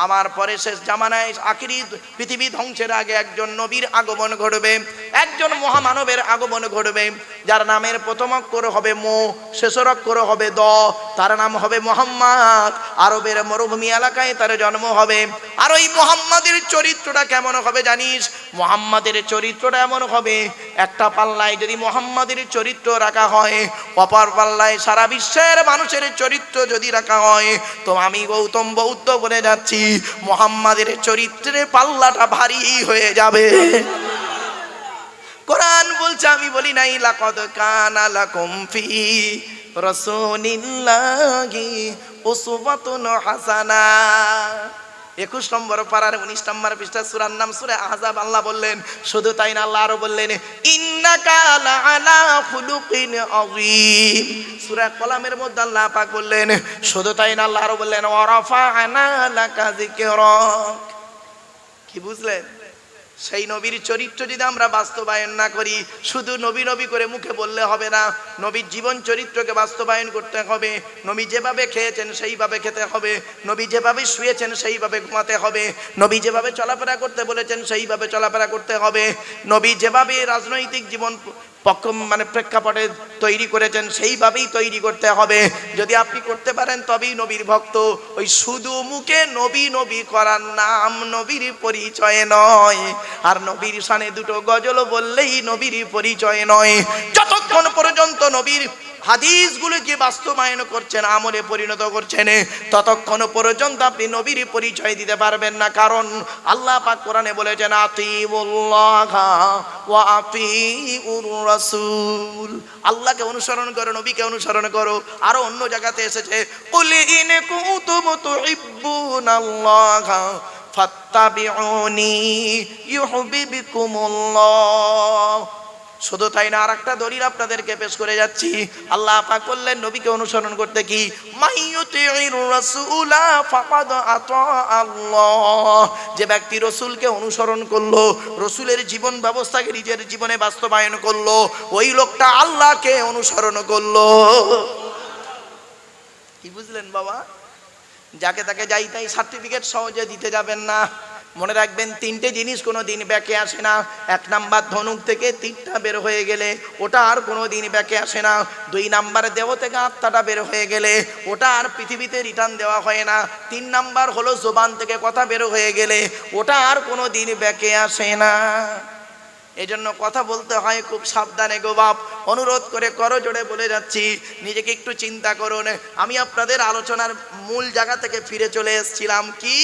আমার পরে শেষ জামানায় আখিরি পৃথিবী ধ্বংসের আগে একজন নবীর আগমন ঘটবে, একজন মহামানবের আগমন ঘটবে, যার নামের প্রথম অক্ষর হবে মো, শেষের অক্ষর হবে দ, তার নাম হবে মুহাম্মদ। আরবের মরুভূমি এলাকায় তার জন্ম হবে। আর ওই মুহাম্মাদের চরিত্রটা কেমন হবে জানিস? মুহাম্মাদের চরিত্রটা এমন হবে, একটা পাল্লায় যদি মুহাম্মাদের চরিত্র রাখা হয়, অপর পাল্লায় সারা বিশ্বের মানুষের চরিত্র যদি রাখা হয়, তো আমি গৌতম বৌদ্ধ বলে যাচ্ছি মুহাম্মাদের চরিত্রের পাল্লাটা ভারী হয়ে যাবে। কোরআন বলছে, আমি বলি নাই, লাকাদ কানা লাকুম ফি রাসূলিল্লাহি উসওয়াতুন হাসানা। 21 নম্বর পারার 19 নম্বর পৃষ্ঠা, সূরার নাম সূরা আহজাব। আল্লাহ বললেন, শুধু তাই না, আল্লাহ আরো বললেন, ইন্নাকা লাআলা খুলুকিন আযীম। সূরা কলামের মধ্যে আল্লাহ পাক বললেন, শুধু তাই না, আল্লাহ আরো বললেন, ওয়া রাফা'না লাকা যিকরাক। কি বুঝলেন? সেই নবীর চরিত্র যদি আমরা বাস্তবায়ন না করি, শুধু নবী নবী করে মুখে বললে হবে না, নবীর জীবন চরিত্রকে বাস্তবায়ন করতে হবে। নবী যেভাবে খেয়েছেন সেইভাবে খেতে হবে, নবী যেভাবে শুয়েছেন সেইভাবে ঘুমাতে হবে, নবী যেভাবে চলাফেরা করতে বলেছেন সেইভাবে চলাফেরা করতে হবে, নবী যেভাবে রাজনৈতিক জীবন প্রেক্ষাপটে তৈরি করেছেন সেইভাবেই তৈরি করতে হবে। যদি আপনি করতে পারেন তবেই নবীর ভক্ত। ওই শুধু মুখে নবী নবী করার নাম নবীর পরিচয় নয়। আর নবীর শানে দুটো গজল বললেই নবীর পরিচয় নয়। যতক্ষণ পর্যন্ত নবীর হাদিসগুলোকে বাস্তবায়ন করছেন, আমলে পরিণত করছেন, ততক্ষণ পর্যন্ত আপনি নবীর পরিচয় দিতে পারবেন না। কারণ আল্লাহ পাক কোরআনে বলেছেন, আতিউল্লাহ ওয়া আতিউর রাসূল। আল্লাহকে অনুসরণ করো, নবীকে অনুসরণ করো। আরো অন্য জায়গাতে এসেছে, কুল ইন কুনতুম তুহিব্বুনাল্লাহ ফাত্তাবিউনি ইউহিব্বুকুমুল্লাহ। শুধু তাই না, আরেকটা দলিল আপনাদেরকে পেশ করে যাচ্ছি। আল্লাহ পাক বললেন নবীকে অনুসরণ করতে কি, মাইয়ুতিউর রাসূলা ফাকাদ আতা আল্লাহ। যে ব্যক্তি রাসূলকে অনুসরণ করলো, রাসূলের জীবন ব্যবস্থাকে নিজের জীবনে বাস্তবায়ন করলো, ওই লোকটা আল্লাহকে অনুসরণ করলো। কি বুঝলেন বাবা? যাকে তাকে যাই তাই সার্টিফিকেট সহজে দিতে যাবেন না। মনে রাখবেন, তিনটে জিনিস কোনো দিন ব্যাকে আসে না। 1 নাম্বার, ধনুক থেকে তীরটা বের হয়ে গেলে ওটা আর কোনো দিন ব্যাকে আসে না। 2 নাম্বার, দেহ থেকে আত্মাটা বের হয়ে গেলে ওটা আর পৃথিবীতে রিটার্ন দেওয়া হয় না। 3 নাম্বার হলো জবান থেকে কথা বের হয়ে গেলে ওটা আর কোনো দিন ব্যাকে আসে না। এজন্য কথা বলতে হয় খুব সাবধানে গো বাপ। অনুরোধ করে করো জোরে বলে যাচ্ছি, নিজেকে একটু চিন্তা করুন। আমি আপনাদের আলোচনার মূল জায়গা থেকে ফিরে চলে এসেছিলাম। কি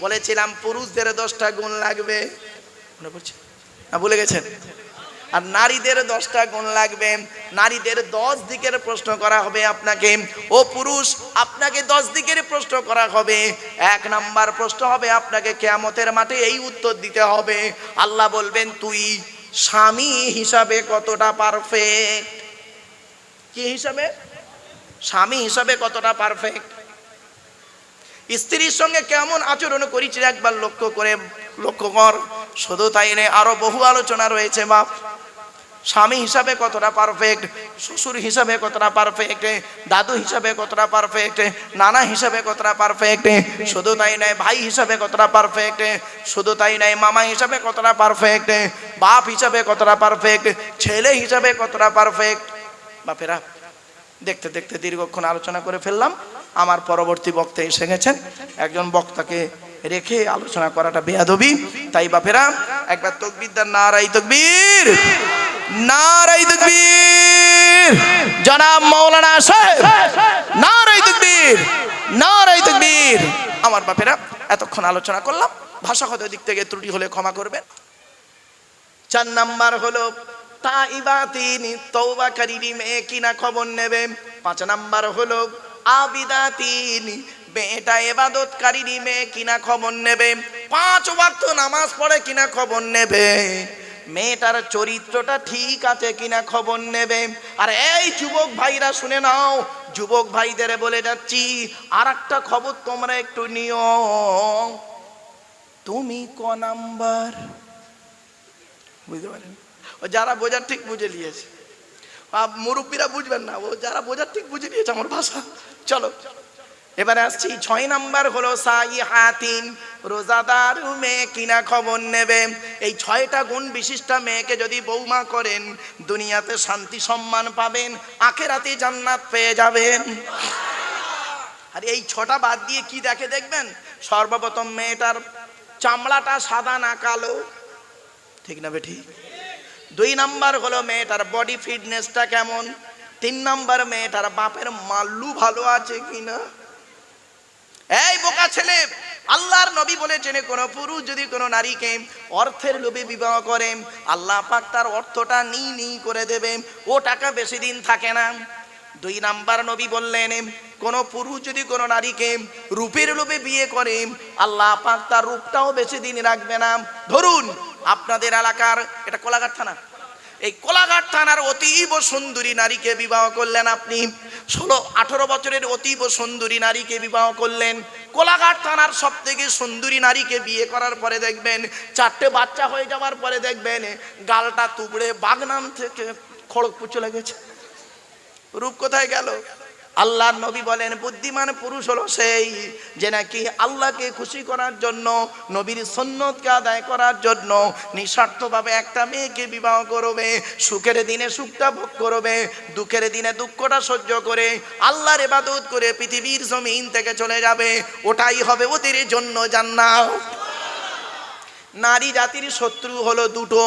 বলেছিলাম? পুরুষদের 10টা গুণ লাগবে, মনে পড়ছে না? ভুলে গেছেন? আর নারীদের 10টা গুণ লাগবে। নারীদের 10 দিকের প্রশ্ন করা হবে আপনাকে। ও পুরুষ, আপনাকে 10 দিকের প্রশ্ন করা হবে। 1 নাম্বার প্রশ্ন হবে আপনাকে কিয়ামতের মাঠে এই উত্তর দিতে হবে। আল্লাহ বলবেন, তুই স্বামী হিসাবে কতটা পারফেক্ট? কি হিসাবে? স্বামী হিসাবে কতটা পারফেক্ট? স্ত্রীর সঙ্গে কেমন আচরণ করেছিস একবার লক্ষ্য কর। শুধু তাই নয়, আরো বহু আলোচনা রয়েছে বাপ। স্বামী হিসাবে কতটা পারফেক্ট, শ্বশুর হিসাবে কতটা পারফেক্ট, দাদু হিসাবে কতটা পারফেক্ট, নানা হিসাবে কতটা পারফেক্ট। শুধু তাই নয়, ভাই হিসাবে কতটা পারফেক্ট। শুধু তাই নয়, মামা হিসাবে কতটা পারফেক্ট, বাপ হিসাবে কতটা পারফেক্ট, ছেলে হিসাবে কতটা পারফেক্ট। বাপেরা, দেখতে দেখতে দীর্ঘক্ষণ আলোচনা করে ফেললাম। আমার পরবর্তী বক্তা এসে গেছেন। একজন বক্তাকে রেখে আলোচনা করাটা বেয়াদবি। তাই বাপেরা, একবার তাকবীর দেন, নারায়ে তাকবীর, নারায়ে তাকবীর। জনাব মাওলানা সাহেব, নারায়ে তাকবীর, নারায়ে তাকবীর। আমার বাপেরা, এতক্ষণ আলোচনা করলাম, ভাষাগত দিক থেকে ত্রুটি হলে ক্ষমা করবেন। 4 নাম্বার হলো তাইবাতিন, তওবাকারী মেয়ে কিনা খবর নেবে। 5 নাম্বার হলো আবিদাতিন, মেয়েটা ইবাদতকারী মেয়ে কিনা খবর নেবে। 5 ওয়াক্ত নামাজ পড়ে কিনা খবর নেবে। মেয়েটার চরিত্রটা ঠিক আছে কিনা খবর নেবে। আর এই যুবক ভাইরা শুনে নাও, যুবক ভাইদের বলে যাচ্ছি, আর একটা খবর তোমরা একটু নিও। তুমি ক নাম্বার? বুঝতে পারেন? ও যারা বোঝার ঠিক বুঝে নিয়েছে, মুরব্বীরা বুঝবেন না, ও যারা বোঝার ঠিক বুঝে নিয়েছে আমার ভাষা। চলো এবারে আসছি 6 নাম্বার হলো সাইহাতিন, রোজাদার মেয়ে কিনা খবর নেবে। এই 6টা গুণ বিশিষ্ট মেয়েকে যদি বৌমা করেন, দুনিয়াতে শান্তি সম্মান পাবেন, আখিরাতে জান্নাত পেয়ে যাবেন। আর এই 6টা বাদ দিয়ে কি দেখে দেখবেন, সর্বপ্রথম মেয়েটার চামড়াটা সাদা না কালো, ঠিক না বেঠি? 2 নাম্বার হলো মেয়েটার বডি ফিটনেসটা কেমন। 3 নাম্বার মেয়েটার বাপের মাল্লু ভালো আছে কিনা। এই বোকা ছেলে, আল্লাহর নবী বলেছেন কোন পুরুষ যদি কোন নারীকে অর্থের লোভে বিবাহ করে, আল্লাহ পাক তার অর্থটা নি করে দেবে, ও টাকা বেশি দিন থাকে না। 2 নাম্বার নবী বললেন কোন পুরুষ যদি কোন নারীকে রূপের লোভে বিয়ে করে, আল্লাহ পাক তার রূপটাও বেশি দিন রাখবে না। ধরুন আপনাদের এলাকার, এটা কোলাঘাট থানা, এই কোলাঘাট থানার অতীব সুন্দরী নারীকে বিবাহ করলেন আপনি, 16-18 বছরের অতীব সুন্দরী নারীকে বিবাহ করলেন। কোলাঘাট থানার সব থেকে সুন্দরী নারীকে বিয়ে করার পরে দেখবেন 4টে বাচ্চা হয়ে যাওয়ার পরে দেখবেন গালটা তুবড়ে বাগনান থেকে খড়গপুর চলে গেছে। রূপ কোথায় গেল? আল্লাহর নবী বলেন বুদ্ধিমান পুরুষ হলো সেই যে নাকি আল্লাহকে খুশি করার জন্য, নবীর সুন্নতকে আদায় করার জন্য নিঃস্বার্থভাবে একটা মেয়েকে বিবাহ করবে, সুখের দিনে সুখটা ভোগ করবে, দুঃখের দিনে দুঃখটা সহ্য করে আল্লাহর ইবাদত করে পৃথিবীর জমিন থেকে চলে যাবে। ওটাই হবে ওদের জন্য জান্নাত। নারী জাতির শত্রু হলো দুটো,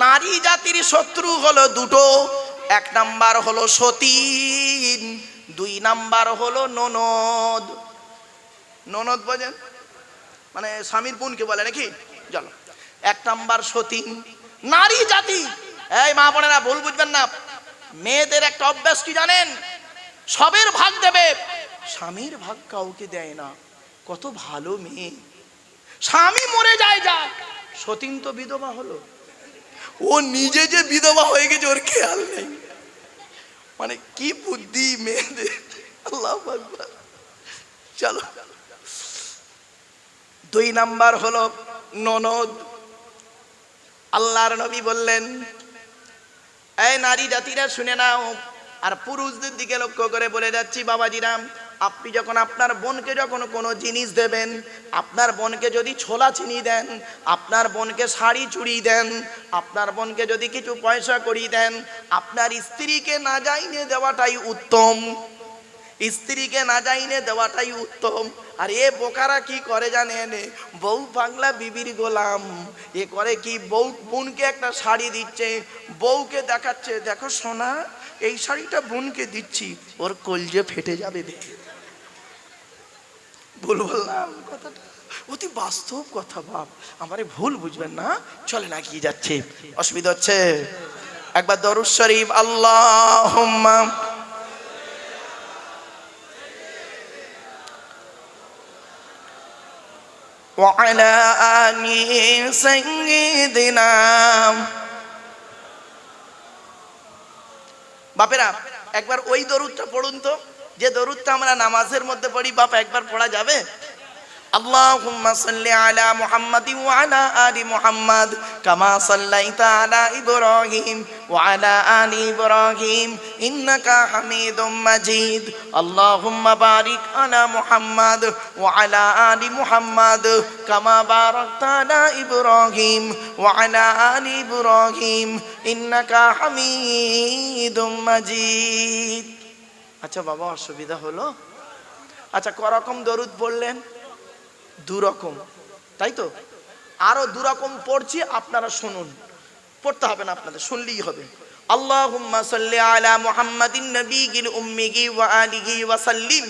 নারী জাতির শত্রু হলো দুটো। 1 নাম্বার হলো সতীন, 2 নাম্বার হলো ননদ। ননদ বোঝেন মানে স্বামীর বোনকে বলে নাকি? চলো, 1 নাম্বার সতীন নারী জাতি। এই মা বোনেরা ভুল বুঝবেন না, মেয়েদের একটা অভ্যাস কি জানেন? সবের ভাগ দেবে, স্বামীর ভাগ কাউকে দেয় না। কত ভালো মেয়ে, স্বামী মরে যায় যা, সতীন তো বিধবা হলো, ও নিজে যে বিধবা হয়ে গেছে ওর খেয়াল নেই। মানে কি বুদ্ধি মেয়েদের, আল্লাহু আকবার। চলো 2 নাম্বার হলো ননদ। আল্লাহর নবী বললেন এই নারী জাতিরা শুনে নাও, আর পুরুষদের দিকে লক্ষ্য করে বলে যাচ্ছি বাবাজিরা, আপনি যখন আপনার বোনকে যখন কোনো জিনিস দেবেন, আপনার বোনকে যদি ছোলা চিনি দেন, আপনার বোনকে শাড়ি চুড়ি দেন, আপনার বোনকে যদি কিছু পয়সা করি দেন, আপনার স্ত্রীকে না জাইনে দেওয়াটাই উত্তম, স্ত্রীকে না জাইনে দেওয়াটাই উত্তম। আর এ বোকারা কি করে জানেন? বউ পাগলা বিবির গোলাম। এ করে কি, বউ বোনকে একটা শাড়ি দিচ্ছে, বউকে দেখাচ্ছে দেখো সোনা এই শাড়িটা বোনকে দিচ্ছি, ওর কলজে ফেটে যাবে দেখে। ভুল বললাম কথাটা? অতি বাস্তব কথা বাপ, আমারে ভুল বুঝবেন না। চলে না কি যাচ্ছে, অসুবিধা হচ্ছে? একবার দরুদ শরীফ আল্লাহুম্মা ওয়া আলা আলি সাইয়্যিদিনা। বাপেরা একবার ওই দরুদটা পড়ুন তো, যে দরুদটা আমরা নামাজের মধ্যে পড়ি। বাপ একবার পড়া যাবে? আল্লাহুম্মা সাল্লি আলা মুহাম্মাদিন ওয়া আলা আলি মুহাম্মাদ কামা সাল্লাইতা আলা ইব্রাহিম ওয়া আলা আলি ইব্রাহিম ইন্নাকা হামিদুম মাজিদ। আল্লাহুম্মা বারিক আলা মুহাম্মাদ ওয়া আলা আলি মুহাম্মাদ কামা বারাকতা আলা ইব্রাহিম ওয়া আলা আলি ইব্রাহিম ইন্নাকা হামিদুম মাজিদ। আচ্ছা বাবা, অসুবিধা হলো? আচ্ছা করকম দরুদ পড়লেন? 2 রকম, তাই তো? আরো 2 রকম পড়ছি, আপনারা শুনুন, পড়তে হবে না আপনাদের, শুনলেই হবে। আল্লাহুম্মা সাল্লি আলা মুহাম্মাদিন নবিয়িল উম্মি ওয়া আলিহি ওয়া সাল্লিম।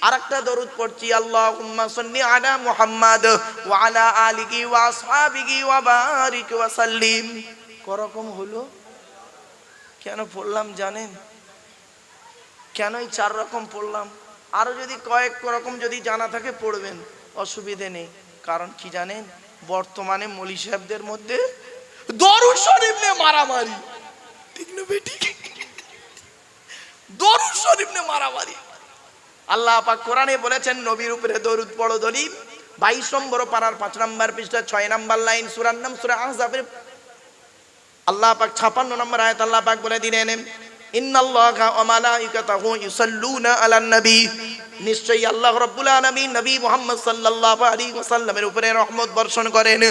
আরেকটা দরুদ পড়ছি, আল্লাহুম্মা সাল্লি আলা মুহাম্মাদ ওয়া আলা আলিহি ওয়া আসহাবিহি ওয়া বারিক ওয়া সাল্লিম। করকম হলো? কেন পড়লাম জানেন? কেন এই 4 রকম পড়লাম? আরো যদি কয়েক রকম যদি জানা থাকে পড়বেন, অসুবিধে নেই। কারণ কি জানেন, বর্তমানে মৌলী সাহেবদের মধ্যে দরুদ শরীফ নিয়ে মারামারি, ঠিক না বেটি? দরুদ শরীফ নিয়ে মারামারি। আল্লাহ পাক কোরআনে বলেছেন নবীর উপরে দরুদ পড়ো দলিল, 22 নম্বর পারার 5 নম্বর পৃষ্ঠা 6 নম্বর লাইন, সূরার নাম সূরা আহজাবের আল্লাহ পাক 56 নম্বর আয়াত আল্লাহ পাক বলে দিলেন, ইন্নাল্লাহা ওয়া মালাইকাতাহু ইউসাল্লুনা আলান নবী, নিশ্চয়ই আল্লাহ রাব্বুল আলামিন নবী মুহাম্মদ সাল্লাল্লাহু আলাইহি ওয়াসাল্লামের উপরে রহমত বর্ষণ করেন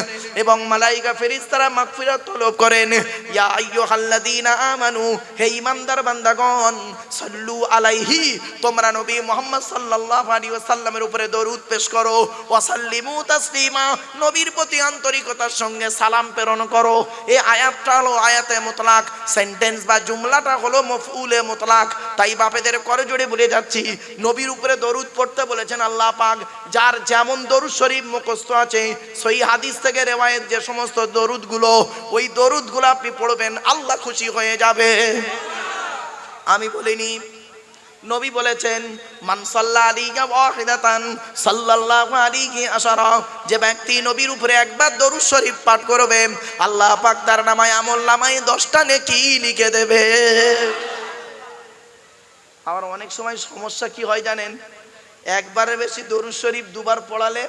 এবং মালায়েকা ফেরেশতারা মাগফিরাত তলব করেন। ইয়া আইয়ুহাল্লাযীনা আমানু, হে ঈমানদার বান্দাগণ, সাল্লু আলাইহি, তোমরা নবী মুহাম্মদ সাল্লাল্লাহু আলাইহি ওয়াসাল্লামের উপরে দরুদ পেশ করো, ওয়া সাল্লিমু তাসলিমা, নবীর প্রতি আন্তরিকতার সঙ্গে সালাম প্রেরণ করো। এই আয়াতটা হলো আয়াতে মুতলাক, সেন্টেন্স বা জুমলাটা হলো মফউলে মুতলাক। তাই বাপেদের করজোড়ে বলে যাচ্ছি, নবীর উপরে দরুদ পড়তে বলেছেন আল্লাহ পাক। যার যেমন দরুদ শরীফ মুখস্থ আছে, সহিহ হাদিস থেকে রিওয়ায়াত যে সমস্ত দরুদগুলো, ওই দরুদগুলো আপনি পড়বেন, আল্লাহ খুশি হয়ে যাবে। আমি বলিনি, নবী বলেছেন, মান সাল্লা আলাইহি ওয়াহিদাতান সাল্লাল্লাহু আলাইহি আশারা, যে ব্যক্তি নবীর উপরে একবার দরুদ শরীফ পাঠ করবে, আল্লাহ পাক তার নামায় আমলনামায় 10টা নেকি লিখে দেবে। আবার অনেক সময় সমস্যা কি হয় জানেন, একবারের বেশি দরুদ শরীফ দুবার পড়ালে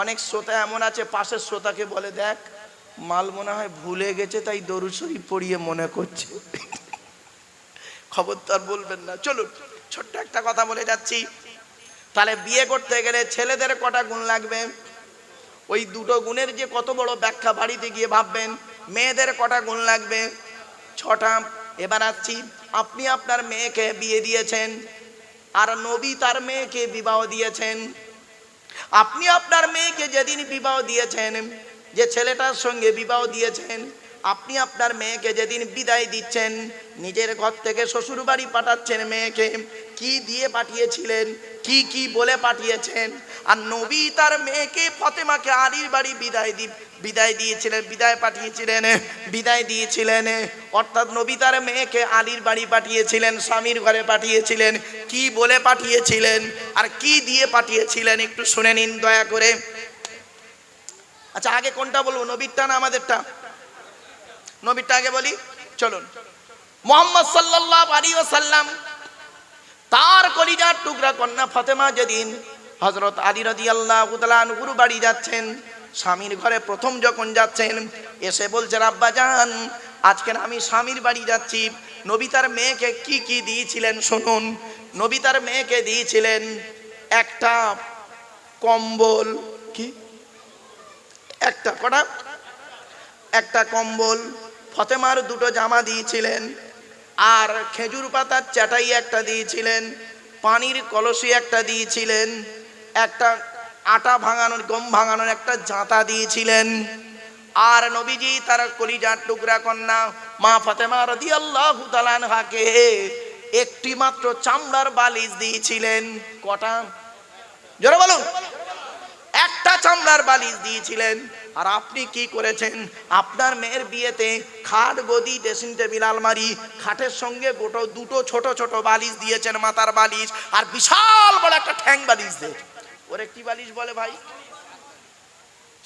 অনেক শ্রোতা এমন আছে, পাশের শ্রোতাকে বলে, দেখ মাল মনে হয় ভুলে গেছে, তাই দরুদ শরীফ পড়িয়ে মনে করছে। খবরদার বলবেন না। চলুন ছোট্ট একটা কথা বলে যাচ্ছি। তাহলে বিয়ে করতে গেলে ছেলেদের কটা গুণ লাগবে? ওই দুটো গুণের যে কত বড় ব্যাখ্যা বাড়িতে গিয়ে ভাববেন। মেয়েদের কটা গুণ লাগবে? 6টা। এবার আসছি, আপনি আপনার মেয়েকে বিয়ে দিয়েছেন, আর নবী তার মেয়েকে বিবাহ দিয়েছেন। আপনি আপনার মেয়েকে যেদিন বিবাহ দিয়েছেন, যে ছেলেটার সঙ্গে বিবাহ দিয়েছেন, আপনি আপনার মেয়েকে যেদিন বিদায় দিচ্ছেন, নিজের ঘর থেকে শ্বশুর বাড়ি পাঠাচ্ছেন মেয়েকে, কি দিয়ে পাঠিয়েছিলেন, কি কি বলে পাঠিয়েছেন? আর নবী তার মেয়েকে ফাতেমাকে আলীর বাড়ি বিদায় দিয়েছিলেন। অর্থাৎ নবী তার মেয়েকে আলীর বাড়ি পাঠিয়েছিলেন, স্বামীর ঘরে পাঠিয়েছিলেন। কি বলে পাঠিয়েছিলেন আর কি দিয়ে পাঠিয়েছিলেন একটু শুনে নিন দয়া করে। আচ্ছা, আগে কোনটা বলবো, নবীরটা না আমাদেরটা? নবীরটা আগে বলি, চলুন। মুহাম্মদ সাল্লাল্লাহু আলাইহি ওয়াসাল্লাম তার কলিজার টুকরা কন্যা ফাতেমা যেদিন হযরত আলী রাদিয়াল্লাহু তাআলা আনহুর বাড়ি যাচ্ছেন, স্বামীর ঘরে প্রথম যখন যাচ্ছেন, এসে বলছেন, আব্বা জান, আজকে আমি স্বামীর বাড়ি যাচ্ছি। নবী তার মেয়েকে কি কি দিয়েছিলেন শুনুন। নবী তার মেয়েকে দিয়েছিলেন একটা কম্বল, কি একটা কটা, একটা কম্বল, ফাতেমার 2টো জামা দিয়েছিলেন, আর খেজুর পাতার চাটাই একটা দিয়েছিলেন, পানির কলসি একটা দিয়েছিলেন, একটা আটা ভাঙানোর গম ভাঙানোর একটা জাঁতা দিয়েছিলেন। আর নবীজি তার কলিজার টুকরা কন্যা মা ফাতেমা রাদিয়াল্লাহু তাআলা আনহাকে একটি মাত্র চামড়ার বালিশ দিয়েছিলেন। কটা? জোরে বলুন। একটা চামড়ার বালিশ দিয়েছিলেন। আর আপনি কি করেছেন? আপনার মেয়ের বিয়েতে খাট, গদি, ড্রেসিং টেবিল, আলমারি, খাটের সঙ্গে গোটো 2টো ছোট ছোট বালিশ দিয়েছেন, মাথার বালিশ, আর বিশাল বড় একটা ঠ্যাং বালিশ দিয়ে। ওরে কি বালিশ বলে ভাই?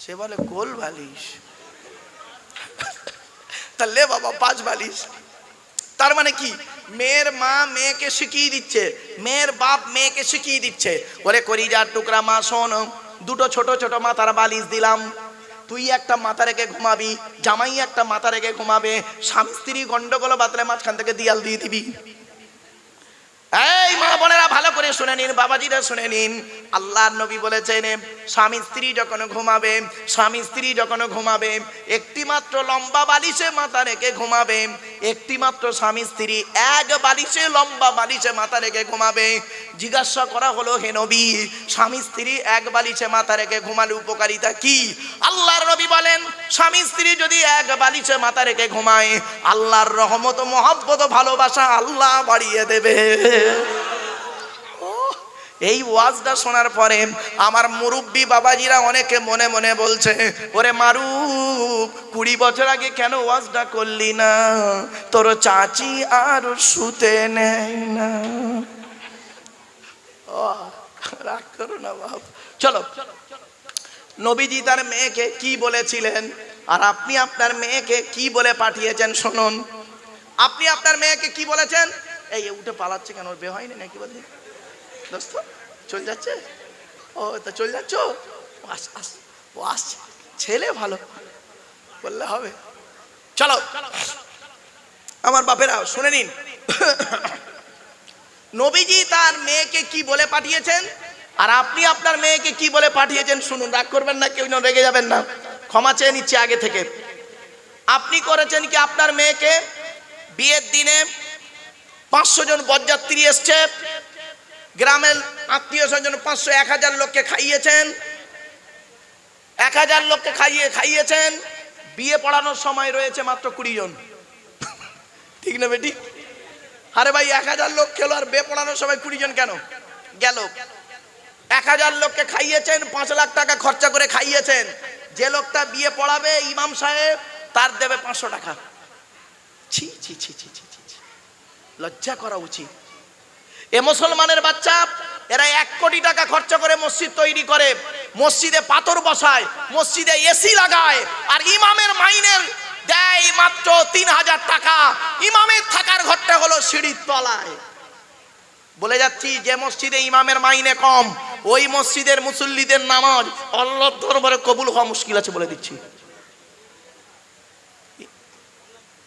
সে বলে কোল বালিশ। তাহলে বাবা 5 বালিশ। তার মানে কি? মেয়ের মা মেয়েকে শিখিয়ে দিচ্ছে, মেয়ের বাপ মেয়েকে শিখিয়ে দিচ্ছে, ওরে কলিজার টুকরা মা শোন, 2টো ছোট ছোট মাথার বালিশ দিলাম, তুই একটা মাথা রেখে ঘুমাবি, জামাই একটা মাথা রেখে ঘুমাবে, স্বামী স্ত্রী গন্ডগোল বাতলে মাঝখান থেকে দেয়াল দিয়ে দিবি। এই মা বোনেরা ভালো করে শুনে নিন, বাবাজিরা শুনে নিন। আল্লাহর নবী বলেছেন, স্বামী স্ত্রী যখন ঘুমাবে একটি মাত্র লম্বা বালিশে মাথা রেখে ঘুমাবে, একটি মাত্র স্বামী স্ত্রী এক বালিশে লম্বা বালিশে মাথা রেখে ঘুমাবে। জিজ্ঞাসা করা হলো, হে নবী, স্বামী স্ত্রী এক বালিশে মাথা রেখে ঘুমালে উপকারিতা কি? আল্লাহর নবী বলেন, স্বামী স্ত্রী যদি এক বালিশে মাথা রেখে ঘুমায়, আল্লাহর রহমত, মহব্বত, ভালোবাসা আল্লাহ বাড়িয়ে দেবে। এই ওয়াজটা শোনার পরে আমার মুরব্বী বাবাজিরা অনেকে মনে মনে বলছে, ওরে মারুফ, 20 বছর আগে কেন ওয়াজটা করলি না? তোর চাচি আর শুতে নেয় না। রাগ করো না বাপ। চলো, নবীজি তার মেয়েকে কি বলেছিলেন আর আপনি আপনার মেয়েকে কি বলে পাঠিয়েছেন শুনুন। আপনি আপনার মেয়েকে কি বলেছেন? এই উঠে পালাচ্ছে কেন? বে হয়নি নাকি বলে? দোস্ত চলে যাচ্ছে? ও তা চলে যাচ্ছ? ও আসছে, ছেলে ভালো বললে হবে। চলো আমার বাপেরা শুনে নিন, নবীজি তার মেয়েকে কি বলে পাঠিয়েছেন আর আপনি আপনার মেয়েকে কি বলে পাঠিয়েছেন শুনুন। রাগ করবেন না, কেউ রেগে যাবেন না, ক্ষমা চেয়ে নিচ্ছে আগে থেকে। আপনি করেছেন কি, আপনার মেয়েকে বিয়ের দিনে 500 জন বরযাত্রী এসছে, গ্রামের আত্মীয় স্বজন 500-1000 লোককে খাইয়েছেন, 1000 লোককে খাইয়েছেন। বিয়ে পড়ানোর সময় রয়েছে মাত্র 20 জন, ঠিক না বেটি? আরে ভাই 1000 লোক খেলো আর বিয়ে পড়ানোর সময় 20 জন কেন গেল? 1000 লোককে খাইয়েছেন, 5 লাখ টাকা খরচা করে খাইয়েছেন। যে লোকটা বিয়ে পড়াবে ইমাম সাহেব, তার দেবে 500 টাকা। ছি ছি ছি ছি ছি ছি, লজ্জা করা উচিত। এ মুসলমানের বাচ্চা, এরা 1 কোটি টাকা খরচা করে মসজিদ তৈরি করে, মসজিদে পাথর বসায়, মসজিদে এসি লাগায়, আর ইমামের মাইনে দেয় মাত্র 3000 টাকা। ইমামের থাকার ঘরটা হলো সিঁড়ির তলায়। বলে যাচ্ছি, যে মসজিদে ইমামের মাইনে কম, ওই মসজিদের মুসল্লিদের নামাজ আল্লাহর দরবারে কবুল হওয়া মুশকিল আছে, বলে দিচ্ছি।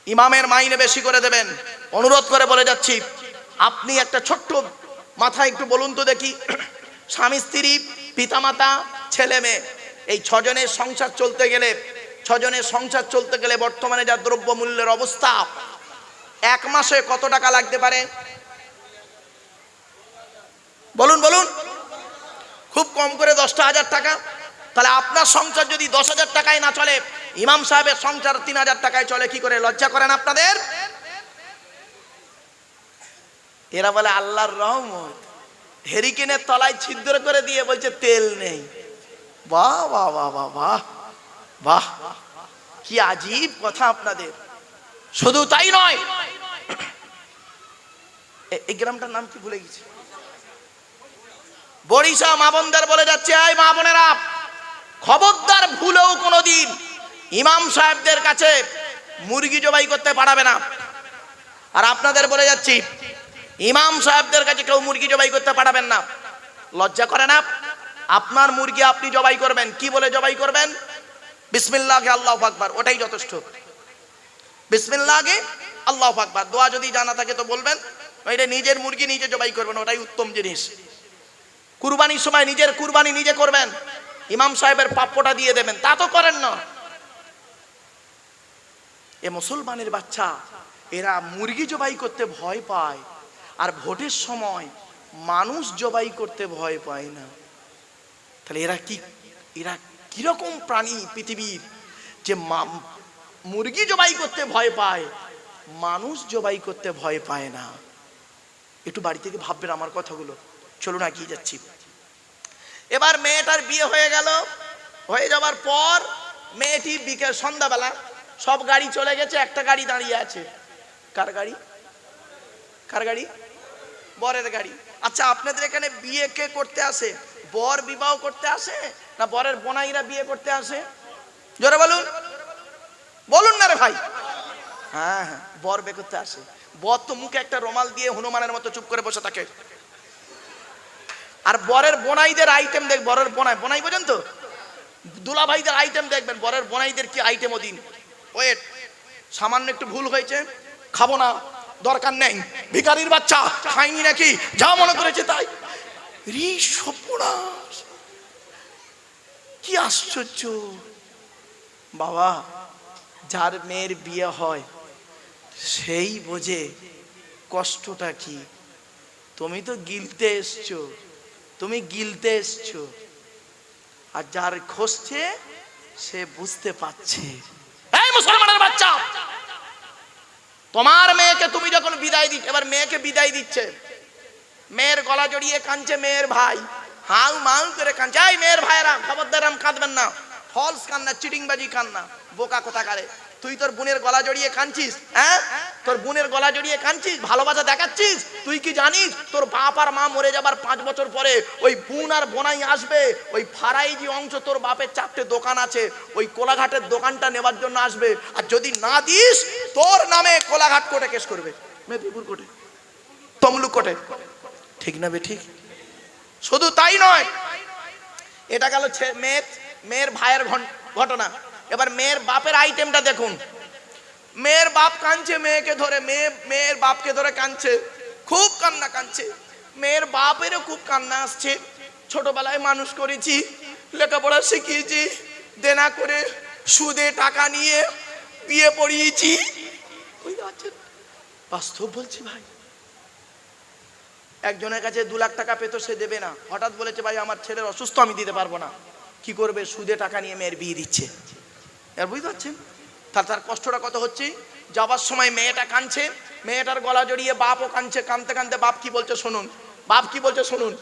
ইমামের মাইনে বেশি করে দেবেন, অনুরোধ করে বলে যাচ্ছি। আপনি একটা ছোট্ট মাথায় একটু বলুন তো দেখি, স্বামী স্ত্রী, পিতামাতা, ছেলে মেয়ে, এই 6 জনের সংসার চলতে গেলে, 6 জনের সংসার চলতে গেলে বর্তমানে যা দ্রব্য মূল্যের অবস্থা, 1 মাসে কত টাকা লাগতে পারে বলুন বলুন? খুব কম করে 10,000 টাকা। তাহলে আপনার সংসার যদি 10,000 টাকায় না চলে, ইমাম সাহেবের সংসার 3000 টাকায় চলে কি করে? লজ্জা করেন আপনাদের? এরা বলে আল্লাহর রহমত, হেরিকেনের তলায় ছিদ্র করে দিয়ে বলছে তেল নেই। বাহ বাহ বাহ বাহ বাহ বাহ, কি আজীব কথা আপনাদের। শুধু তাই নয়, এই গ্রামটার নাম কি ভুলে গেছি, বরিশা। মা বোনদের বলে যাচ্ছে, এই মা বোনেরা, খবরদার ভুলেও কোনোদিন ইমাম সাহেবদের কাছে মুরগি জবাই করতে পারবে না। আর আপনাদের বলে যাচ্ছি, ইমাম সাহেবদের কাছে কেউ মুরগি জবাই করতে পারবেন না। লজ্জা করে না? আপনার মুরগি আপনি জবাই করবেন, কি বলে জবাই করবেন? বিসমিল্লাহে আল্লাহু আকবার, ওটাই যথেষ্ট। বিসমিল্লাহে আল্লাহু আকবার, দোয়া যদি জানা থাকে তো বলবেন। এটা নিজের মুরগি নিজে জবাই করবেন, ওটাই উত্তম জিনিস। কুরবানির সময় নিজের কুরবানি নিজে করবেন, ইমাম সাহেবের প্রাপ্যটা দিয়ে দেবেন, তা তো করেন না। এ মুসলমানের বাচ্চা, এরা মুরগি জবাই করতে ভয় পায়, আর ভোটের সময় মানুষ জবাই করতে ভয় পায় না। তাহলে এরা কিরকম প্রাণী পৃথিবীর, যে মুরগি জবাই করতে ভয় পায়, মানুষ জবাই করতে ভয় পায় না। একটু বাড়ি থেকে ভাববেন আমার কথাগুলো। চলুন এগিয়ে যাচ্ছি। এবার মেয়েটার বিয়ে হয়ে গেল, হয়ে যাবার পর মেয়েটি বিকেল সন্ধ্যাবেলা সব গাড়ি চলে গেছে, একটা গাড়ি দাঁড়িয়ে আছে। কার গাড়ি? কার গাড়ি? বরের গাড়ি। আচ্ছা, আপনাদের এখানে বিয়ে কে করতে আসে? বর বিবাহ করতে আসে না বরের বোনাইরা বিয়ে করতে আসে? জোরে বলুন, বলুন না রে ভাই। হ্যাঁ হ্যাঁ, বর বিয়ে করতে আসে। বর তো মুখে একটা রুমাল দিয়ে হনুমানের মতো চুপ করে বসে থাকে। আর বরের বোনাইদের আইটেম দেখ, বরের বোনাই বোঝেন তো, দুলা ভাইদের আইটেম দেখবেন, বরের বোনাইদের কি আইটেম ওদিন। ওয়েট, সামান্য একটু ভুল হয়েছে, খাবো না, দরকার নেই, ভিখারির বাচ্চা, খাইনি নাকি, যা মনে করেছে তাই। কি আশ্চর্য বাবা, যার মেয়ের বিয়ে হয় সেই বোঝে কষ্টটা কি। তুমি তো গিলতে এসছো, তুমি গিলতে এসছো, আর যার খসছে সে বুঝতে পারছে। এই মুসলমানের বাচ্চা, তোমার মেয়েকে তুমি যখন বিদায় দিচ্ছ, এবার মেয়েকে বিদায় দিচ্ছে, মেয়ের গলা জড়িয়ে কাঁদছে মেয়ের ভাই, হাউ মাউ করে কাঁদছে। এই মেয়ের ভাইরা, খবরদার কাঁদবেন না, ফলস কান্না, চিটিংবাজি কান্না, বোকা কোথাকারে। তুই তোর বোনের গলা জড়িয়ে কাঁদছিস, হ্যাঁ, তোর বোনের গলা জড়িয়ে কাঁদছিস, ভালোবাসা দেখাচ্ছিস। তুই কি জানিস তোর বাপ আর মা মরে যাবার 5 বছর পরে ওই বোন আর বোনাই আসবে, ওই ফারাইজি অংশ, তোর বাপের 4টে দোকান আছে, ওই কোলাঘাটের দোকানটা নেবার জন্য আসবে। আর যদি না দিস, তোর নামে কোলাঘাট কোর্টে কেস করবে, মেদিনীপুর কোর্টে, তমলুক কোর্টে। ঠিক না বে ঠিক? শুধু তাই নয়, এটা গেল মেয়ের ভাইয়ের ঘটনা। এবার মেয়ের বাপের আইটেমটা দেখুন। মেয়ের বাপ কাঁদছে মেয়েকে ধরে, মেয়ের বাপকে ধরে কাঁদছে, খুব কান্না কাঁদছে। মেয়ের বাপেরও খুব কান্না আসছে। ছোটবেলায় মানুষ করেছি, লেখাপড়া শিখিয়েছি, দেনা করে সুদে টাকা নিয়ে বিয়ে পড়িয়েছি। বাস্তব বলছি ভাই, একজনের কাছে 2 লাখ টাকা পেতো, সে দেবে না। হঠাৎ বলেছে ভাই আমার ছেলের অসুস্থ, আমি দিতে পারবো না। কি করবে? সুদে টাকা নিয়ে মেয়ের বিয়ে দিচ্ছে। এর বুঝতে পারছেন তার কষ্টটা কত হচ্ছে। যাবার সময় মেয়েটা কাঁদছে, মেয়েটার গলা জড়িয়ে বাপও কাঁদছে। কাঁদতে কাঁদতে বাপ কি বলছে শুনুন, বাপ কি বলছে শুনুন।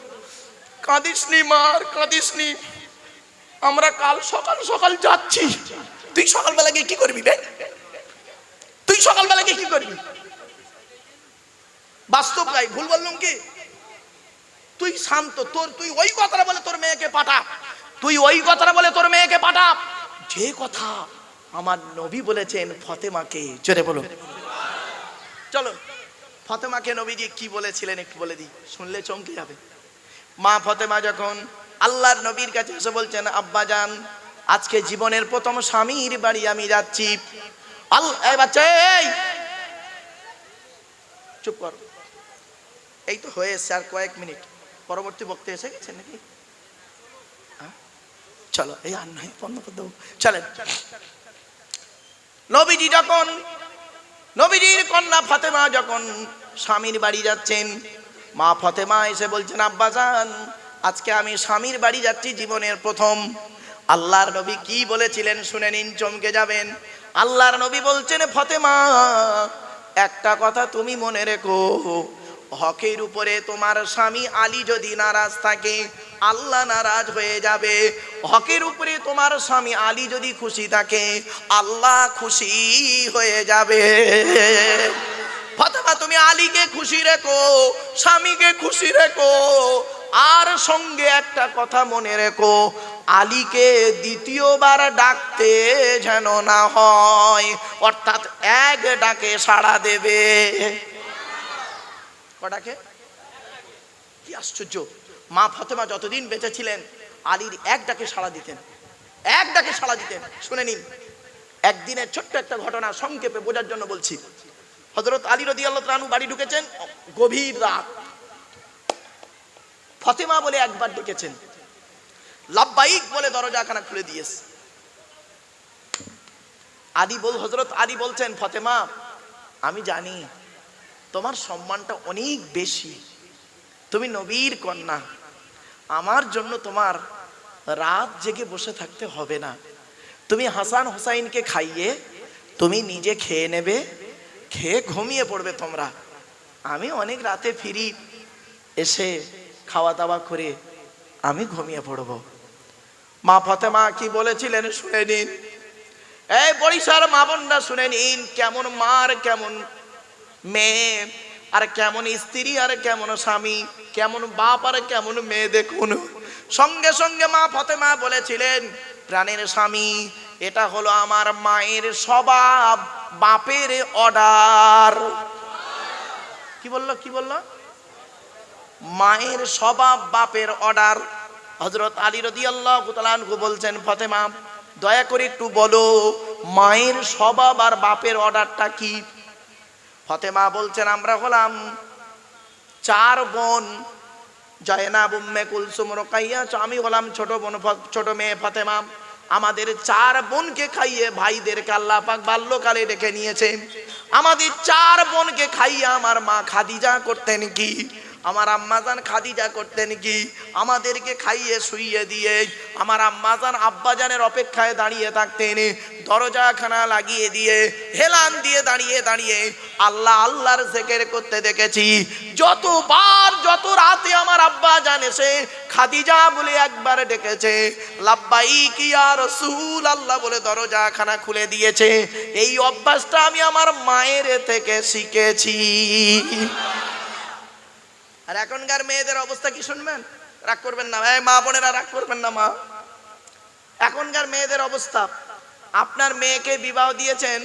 কাঁদিস নি মার, কাঁদিস নি, আমরা কাল সকাল সকাল যাচ্ছি। তুই সকালবেলা গিয়ে কি করবি বে? তুই সকালবেলা গিয়ে কি করবি? বাস্তব গাই, ভুল বললাম কি? তুই শান্ত, তুই ওই কথাটা বলে তোর মেয়েকে পাঠা, তুই ওই কথাটা বলে তোর মেয়েকে পাঠা। যে কথা আমার নবী বলেছেন ফাতেমাকে, জোরে বলুন। চলো ফাতেমাকে নবীজি কি বলেছিলেন একটু বলে দিই, শুনলে চমকে যাবে। মা ফাতেমা যখন আল্লাহর নবীর কাছে এসে বলছেন, আব্বা জান আজকে জীবনের প্রথম স্বামীর বাড়ি আমি যাচ্ছি। এই বাচ্চা, এই চুপ কর, এই তো হয়ে এসছে, আর কয়েক মিনিট পরবর্তী বক্তা এসে গেছেন নাকি? চলো এই আর নয়, বন্ধ করে দেবো, চলেন। নবীজি যখন, নবীজির কন্যা ফাতেমা যখন স্বামীর বাড়ি যাচ্ছেন, মা ফাতেমা এসে বলছেন, আব্বা জান আজকে আমি স্বামীর বাড়ি যাচ্ছি জীবনের প্রথম। আল্লাহর নবী কি বলেছিলেন শুনে নিন, চমকে যাবেন। আল্লাহর নবী বলছেন, ফাতেমা একটা কথা তুমি মনে রেখো, হকের উপরে তোমার স্বামী আলী যদি নারাজ থাকে, আল্লাহ নারাজ হয়ে যাবে। হকের উপরে তোমার স্বামী আলী যদি খুশি থাকে, আল্লাহ খুশি হয়ে যাবে। ফাতেমা তুমি আলীকে খুশি রেখো, স্বামীকে খুশি রেখো, আর সঙ্গে একটা কথা মনে রেখো, আলীকে দ্বিতীয়বার ডাকতে যেন না হয়, অর্থাৎ এক ডাকে সাড়া দেবে। কটাকে? কি আশ্চর্য! মা ফাতেমা যতদিন বেঁচে ছিলেন আলীর এক ডাকে সাড়া দিতেন, এক ডাকে সাড়া দিতেন। শুনে নিন একদিনের ছোট্ট একটা ঘটনা, সংক্ষেপে বোঝার জন্য বলছি। হযরত আলী রাদিয়াল্লাহু তাআলা বাড়ি ঢুকেছেন, গভীর রাত। ফাতেমা বলে একবার ডেকেছেন, লাব্বাইক বলে দরজাখানা খুলে দিয়েছে। হযরত আলী বলছেন, ফাতেমা আমি জানি তোমার সম্মানটা অনেক বেশি, তুমি নবীর কন্যা, আমার জন্য তোমার রাত জেগে বসে থাকতে হবে না। তুমি হাসান হুসাইনকে খাইয়ে তুমি নিজে খেয়ে নেবে, খেয়ে ঘুমিয়ে পড়বে তোমরা। আমি অনেক রাতে ফিরি, এসে খাওয়া দাওয়া করে আমি ঘুমিয়ে পড়ব। মা ফাতেমা কি বলেছিলেন শুনে নিন। এই বরিশার মা বোনরা শুনে নিন, কেমন মার কেমন মেয়ে, আর কেমন স্ত্রী আর কেমন স্বামী, কেমন বাপ আর কেমন মেয়ে দেখুন। সঙ্গে সঙ্গে মা ফাতেমা বলেছিলেন, প্রাণের স্বামী এটা হলো আমার মায়ের স্বভাব, বাপের অর্ডার। কি বললো? কি বললো? মায়ের স্বভাব, বাপের অর্ডার। হযরত আলী রাদিয়াল্লাহু তাআলা আনহু বলছেন, ফাতেমা দয়া করে একটু বলো মায়ের স্বভাব আর বাপের অর্ডারটা কি? ফাতেমা বলছেন, আমরা হলাম 4 বোন, জয়নাব, উম্মে কুলসুম, রুকাইয়া, আমি হলাম ছোট বোন, ছোট মেয়ে ফাতেমা। আমাদের 4 বোনকে খাইয়ে ভাইদেরকে আল্লাহ পাক বাল্যকালে ডেকে নিয়েছে। আমাদের 4 বোনকে খাইয়ে আমার মা খাদিজা করতেন কি, আমার আম্মাজান খাদিজা করতেন কি, আমাদেরকে খাইয়ে শুইয়ে দিয়ে আমার আম্মাজান আব্বাজানের অপেক্ষায় দাঁড়িয়ে থাকতেন। দরজাখানা লাগিয়ে দিয়ে হেলান দিয়ে দাঁড়িয়ে দাঁড়িয়ে আল্লাহ আল্লাহর জিকির করতে দেখেছি। যতবার যত রাতে আমার আব্বাজান এসে খাদিজা বলে একবার ডেকেছে, লাব্বাইক ইয়া রাসূলুল্লাহ বলে দরজাখানা খুলে দিয়েছে। এই অভ্যাসটা আমি আমার মায়ের থেকে শিখেছি। আর এখনকার মেয়েদের অবস্থা কি শুনবেন? রাগ করবেন না, এই মা বোনেরা রাগ করবেন না মা। এখনকার মেয়েদের অবস্থা, আপনার মেয়েকে বিবাহ দিয়েছেন,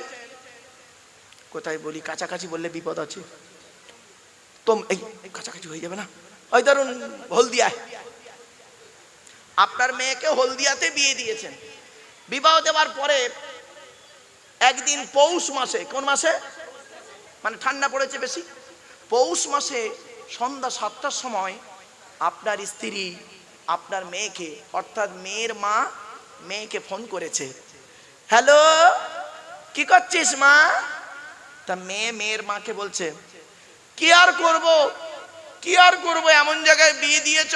কোথায় বলি, কাছাকাছি বললে বিপদ আছে, তো এই কাছাকাছি হয়ে যাবে না, ওই ধরুন হলদিয়ায় আপনার মেয়েকে হলদিয়াতে বিয়ে দিয়েছেন। বিবাহ দেওয়ার পরে একদিন পৌষ মাসে, কোন মাসে, মানে ঠান্ডা পড়েছে বেশি, পৌষ মাসে সন্ধ্যা 7টার সময় আপনার স্ত্রী আপনার মেয়েকে, অর্থাৎ মেয়ের মা মেয়েকে ফোন করেছে, হ্যালো কি করছিস মা? তা মেয়ে মেয়ের মাকে বলছে, কি আর করব, কি আর করব, এমন জায়গায় বিয়ে দিয়েছ,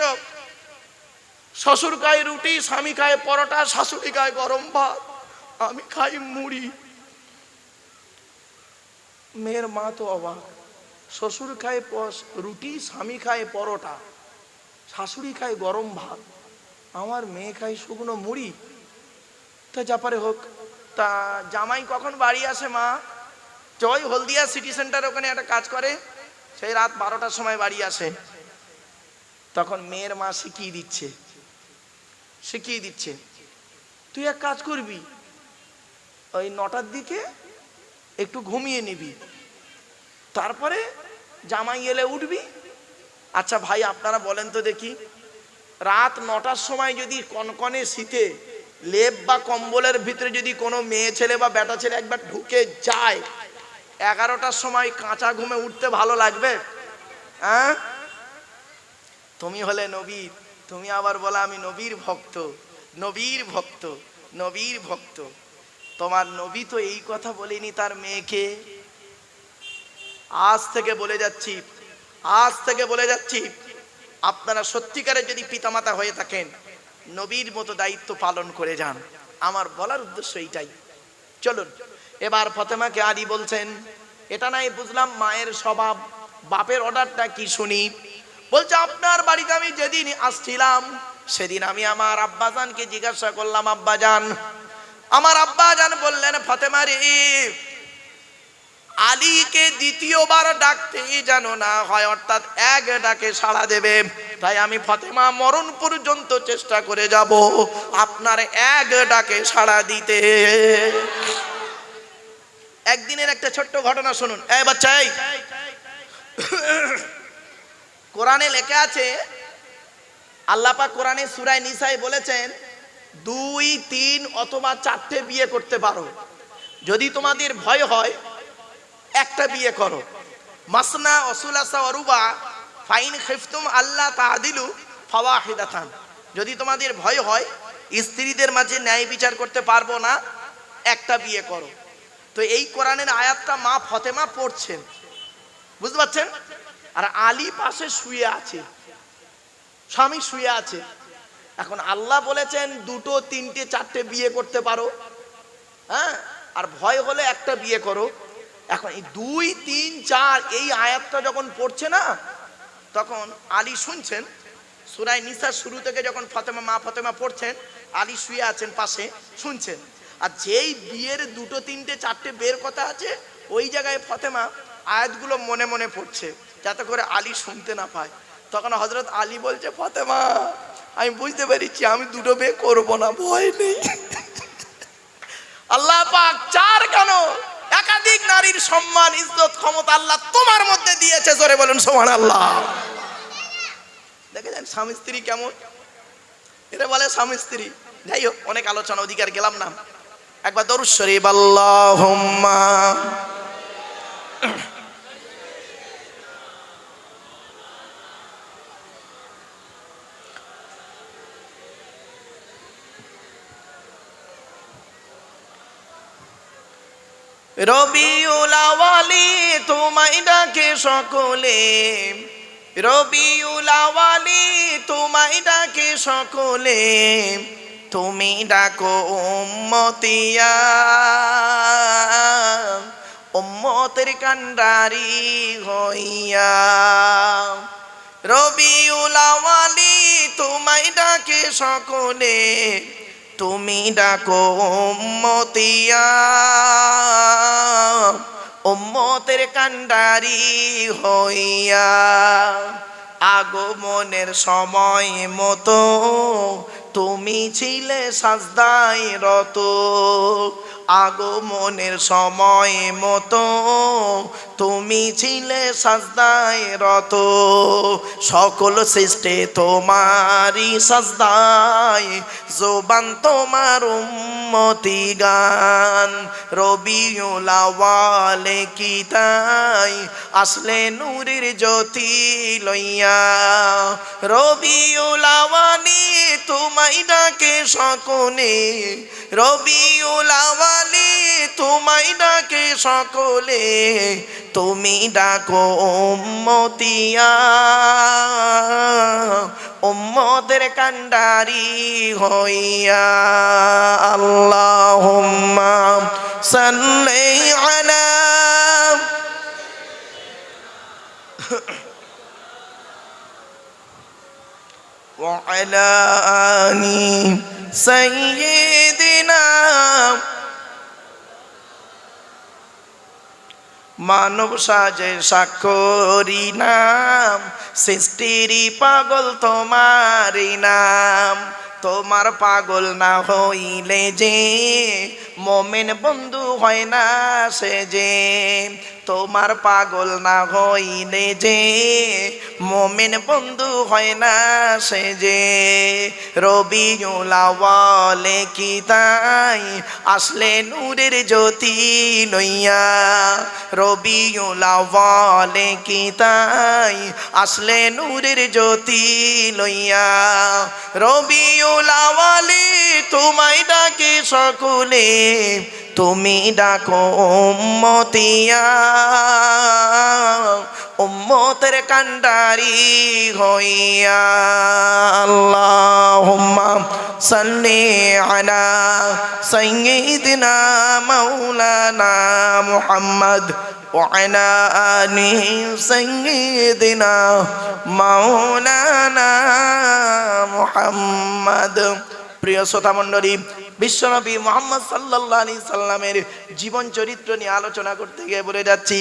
শ্বশুর খায় রুটি, স্বামী খায় পরোটা, শাশুড়ি খায় গরম ভাত, আমি খাই মুড়ি। মেয়ের মা তো অবাক, শ্বশুর খায় রুটি, স্বামী খায় পরোটা, শাশুড়ি খায় গরম ভাত, আমার মেয়ে খায় শুকনো মুড়ি। তা যা পারে হোক। তা জামাই কখন বাড়ি আসে মা? জয় হলদিয়া সিটি সেন্টার ওখানে একটা কাজ করে, সেই রাত 12টার সময় বাড়ি আসে। তখন মেয়ের মা শিখিয়ে দিচ্ছে, তুই এক কাজ করবি, ওই 9টার দিকে একটু ঘুমিয়ে নিবি, তারপরে জামাই এলে উঠবি। আচ্ছা ভাই আপনারা বলেন তো দেখি, রাত 9টার সময় যদি কনকনে শীতে লেপ বা কম্বলের ভিতরে যদি কোনো মেয়ে ছেলে বা বেটা ছেলে একবার ঢুকে যায়, 11টার সময় কাঁচা ঘুমে উঠতে ভালো লাগবে? হ্যাঁ? তুমি হলে নবীর, তুমি আবার বলা আমি নবীর ভক্ত, নবীর ভক্ত, নবীর ভক্ত। তোমার নবী তো এই কথা বলেনি তার মেয়েকে। আজ থেকে বলে যাচ্ছি, আপনারা সত্যিকারের যদি পিতামাতা হয়ে থাকেন, নবীর মতো দায়িত্ব পালন করে যান। আমার বলার উদ্দেশ্য এইটাই। চলুন এবার ফাতেমাকে আলী বলছেন, এটা নাই বুঝলাম মায়ের স্বভাব, বাপের অর্ডারটা কি শুনি। বলছে আপনার বাড়িতে আমি যেদিন আসছিলাম সেদিন আমি আমার আব্বাজানকে জিজ্ঞাসা করলাম, আব্বাজান, আমার আব্বাজান বললেন, ফাতেমা রে, আলীকে দ্বিতীয়বার ডাকতেই যেন না হয়, অর্থাৎ এক ডাকে সাড়া দেবে। তাই আমি ফাতেমা মরণ পর্যন্ত চেষ্টা করে যাব আপনার এক ডাকে সাড়া দিতে। একদিনের একটা ছোট্ট ঘটনা শুনুন। এই বাচ্চা, এই কোরআনে লেখা আছে, আল্লাহ পাক কোরআনে সূরা নিসায় বলেছেন 2, 3 অথবা 4টে বিয়ে করতে পারো। যদি তোমাদের ভয় হয় একটা বিয়ে করো। মাসনা ওয়াসুলাসা ওয়ারুবা ফাইন খিফতুম আল্লাহ তাআদিলু ফাওয়াহিদাতান। যদি তোমাদের ভয় হয় স্ত্রীদের মাঝে ন্যায় বিচার করতে পারবো না, একটা বিয়ে করো। তো এই কোরআনের আয়াতটা মা ফাতেমা পড়ছেন, বুঝতে পারছেন? আর আলী পাশে শুয়ে আছে, স্বামী শুয়ে আছে। এখন আল্লাহ বলেছেন 2, 3, 4টে বিয়ে করতে পারো, হ্যাঁ, আর ভয় হলে একটা বিয়ে করো। এখন এই 2, 3, 4 এই আয়াতটা যখন পড়ছে না, তখন আলী শুনছেন। সূরা নিসা শুরু থেকে যখন মা ফাতেমা পড়ছেন, আলী শুয়ে আছেন পাশে শুনছেন। আর যেই বিয়ের 2, 3, 4টে বের কথা আছে, ওই জায়গায় ফাতেমা আয়াতগুলো মনে মনে পড়ছে যাতে করে আলী শুনতে না পায়। তখন হযরত আলী বলছে, ফাতেমা আমি বুঝতে পেরেছি, আমি 2টো বিয়ে করবো না, ভয় নেই। আল্লাহ পাক 4 কেন, একাধিক নারীর সম্মান, ইজ্জত, ক্ষমতা আল্লাহ তোমার মধ্যে দিয়েছে। জোরে বলুন সুবহানাল্লাহ। দেখেছেন স্বামী স্ত্রী কেমন, এটা বলে স্বামী স্ত্রী। যাই হোক, অনেক আলোচনা, অধিকার গেলাম না। একবার দরুদ শরীফ, আল্লাহুম্মা রবিউল আওয়ালি তোমায় ডাকে সকলে, রবিউল আওয়ালি তোমায় ডাকে সকলে, তুমি ডাকো উম্মতিয়া, উম্মতের কান্ডারি হইয়া। রবিউল আওয়ালি তোমায় ডাকে সকলে, তুমি ডাকো উম্মতিয়া, উম্মতের কান্ডারি হইয়া। আগমনের সময় মতো তুমি ছিলে সাজদায় রত, আগমনের সময় মতো তুমি ছিলে সাজদায় রত, সকল সৃষ্টি তোমারই সাজদায়, জোবান তোমার উম্মতি গান। রবিউল আউয়ালে কি তাই আসলে নূরের জ্যোতি লইয়া, রবিউল আউয়ালে তোমায় ডাকে সকলে, রবিউল আউয়ালে তোমায় ডাকে সকলে, তুমি ডাকো উম্মতিয়া, উম্মতের কান্ডারি হইয়া। আল্লাহুম্মা সাল্লি আলা ওয়া আলা আলি সাইয়্যিদিনা। মানব সাজে সাক্ষরী নাম, সৃষ্টিরই পাগল তোমারই নাম। তোমার পাগল না হইলে যে মোমেন বন্ধু হয় না সে যে, তোমার পাগল না হইলে যে মোমেন বন্ধু হয় না সে যে। রবিউল আউয়ালে কি তাই আসলে নূরের জ্যোতি লইয়া, রবিউল আউয়ালে কি তাই আসলে নূরের জ্যোতি লইয়া। রবিউল আউয়ালে তোমায় ডাকে সকলে, তুমি ডাকো উম্মতিয়া, উম্মতের কান্ডারি হইয়া। আল্লাহুম্মা সাল্লি আলা সাইয়্যিদিনা মাওলানা মুহাম্মদ ওয়া আলা আলি সাইয়্যিদিনা মাওলানা মুহাম্মদ। প্রিয় শ্রোতা মণ্ডলী, বিশ্বনবী মুহাম্মদ সাল্লাল্লাহু আলাইহি সাল্লামের জীবন চরিত্র নিয়ে আলোচনা করতে গিয়ে বলে যাচ্ছি,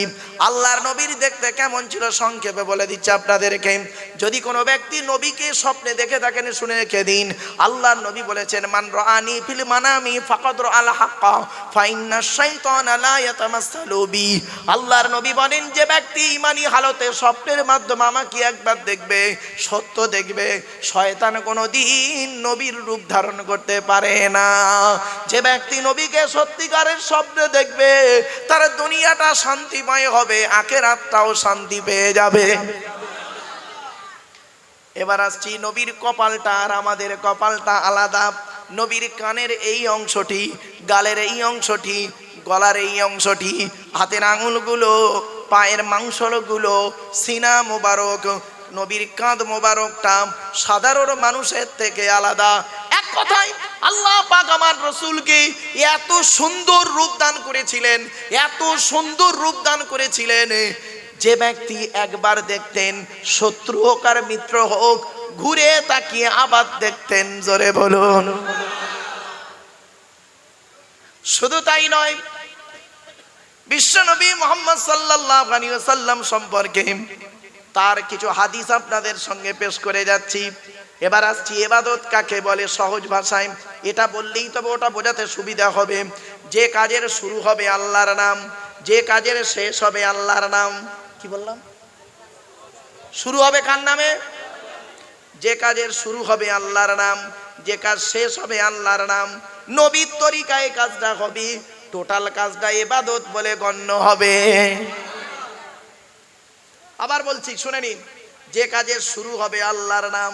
আল্লাহর নবীর দেখতে কেমন ছিল সংক্ষেপে বলে দিচ্ছি আপনাদেরকে। যদি কোনো ব্যক্তি নবীকে স্বপ্নে দেখে থাকেন শুনে রেখে দিন, আল্লাহর নবী বলেছেন, মান রাআনি ফিল মানামি ফাকাদ রাআল হাক্কা ফাইন্না শাইতানা লা ইয়াতামাসসালু বি। আল্লাহর নবী বলেন, যে ব্যক্তি ঈমানি হালতে স্বপ্নের মাধ্যমে আমাকে একবার দেখবে, সত্য দেখবে, শয়তান কোনোদিন নবীর রূপ ধারণ করতে পারে না। যে ব্যক্তি নবীকে সত্যিকারের স্বপ্নে দেখবে, তার দুনিয়াটা শান্তিময় হবে, আখিরাতটাও শান্তি পেয়ে যাবে। এবার আসছি, নবীর কপালটা আর আমাদের কপালটা আলাদা। নবীর কানের এই অংশটি, গালের এই অংশটি, গলার এই অংশটি, হাতের আঙুলগুলো, পায়ের মাংসলগুলো, সিনা মোবারক, নবীর কাঁধ মোবারকটা সাধারণ মানুষের থেকে আলাদা। এক কথায় আল্লাহ পাক আমার রাসূলকে এত সুন্দর রূপ দান করেছিলেন, এত সুন্দর রূপ দান করেছিলেন, যে ব্যক্তি একবার দেখতেন, শত্রু হোক আর মিত্র হোক, ঘুরে তাকিয়ে আবার দেখতেন। জোরে বলুন। শুধু তাই নয়, বিশ্বনবী মুহাম্মদ সাল্লাল্লাহু আলাইহি ওয়াসাল্লাম সম্পর্কে তার কিছু হাদিস আপনাদের সঙ্গে পেশ করে যাচ্ছি। এবার আসছি, ইবাদত কাকে বলে সহজ ভাষায়, এটা বললেই তবে ওটা বোঝাতে সুবিধা হবে। যে কাজের শুরু হবে আল্লাহর নাম, যে কাজের শেষ হবে আল্লাহর নাম। কি বললাম? শুরু হবে কার নামে? যে কাজের শুরু হবে আল্লাহর নাম, যে কাজ শেষ হবে আল্লাহর নাম। নবীর তরিকায় কাজটা হবে, টোটাল কাজটা ইবাদত বলে গণ্য হবে। আবার বলছি, শুনে নিন, যে কাজের শুরু হবে আল্লাহর নাম,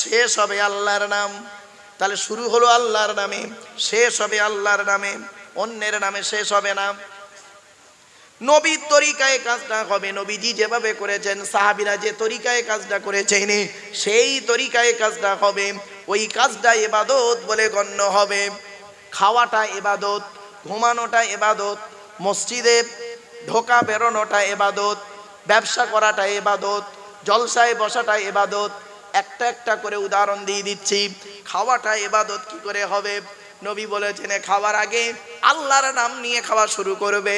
শেষ হবে আল্লাহর নাম। তাহলে শুরু হলো আল্লাহর নামে, শেষ হবে আল্লাহর নামে, অন্যের নামে শেষ হবে না। নবীর তরিকায় কাজটা হবে, নবীজি যেভাবে করেছেন, সাহাবীরা যে তরিকায় কাজটা করেছেন, সেই তরিকায় কাজটা হবে। ওই কাজটা ইবাদত বলে গণ্য হবে। খাওয়াটা ইবাদত, ঘুমানোটা ইবাদত, মসজিদে ঢোকা বেরোনোটা ইবাদত, ব্যবসা করাটা ইবাদত, জলসায় বসাটা ইবাদত। একটা একটা করে উদাহরণ দিয়ে দিচ্ছি। খাওয়াটা ইবাদত কি করে হবে? নবী বলেছেন, খাওয়ার আগে আল্লাহর নাম নিয়ে খাওয়া শুরু করবে।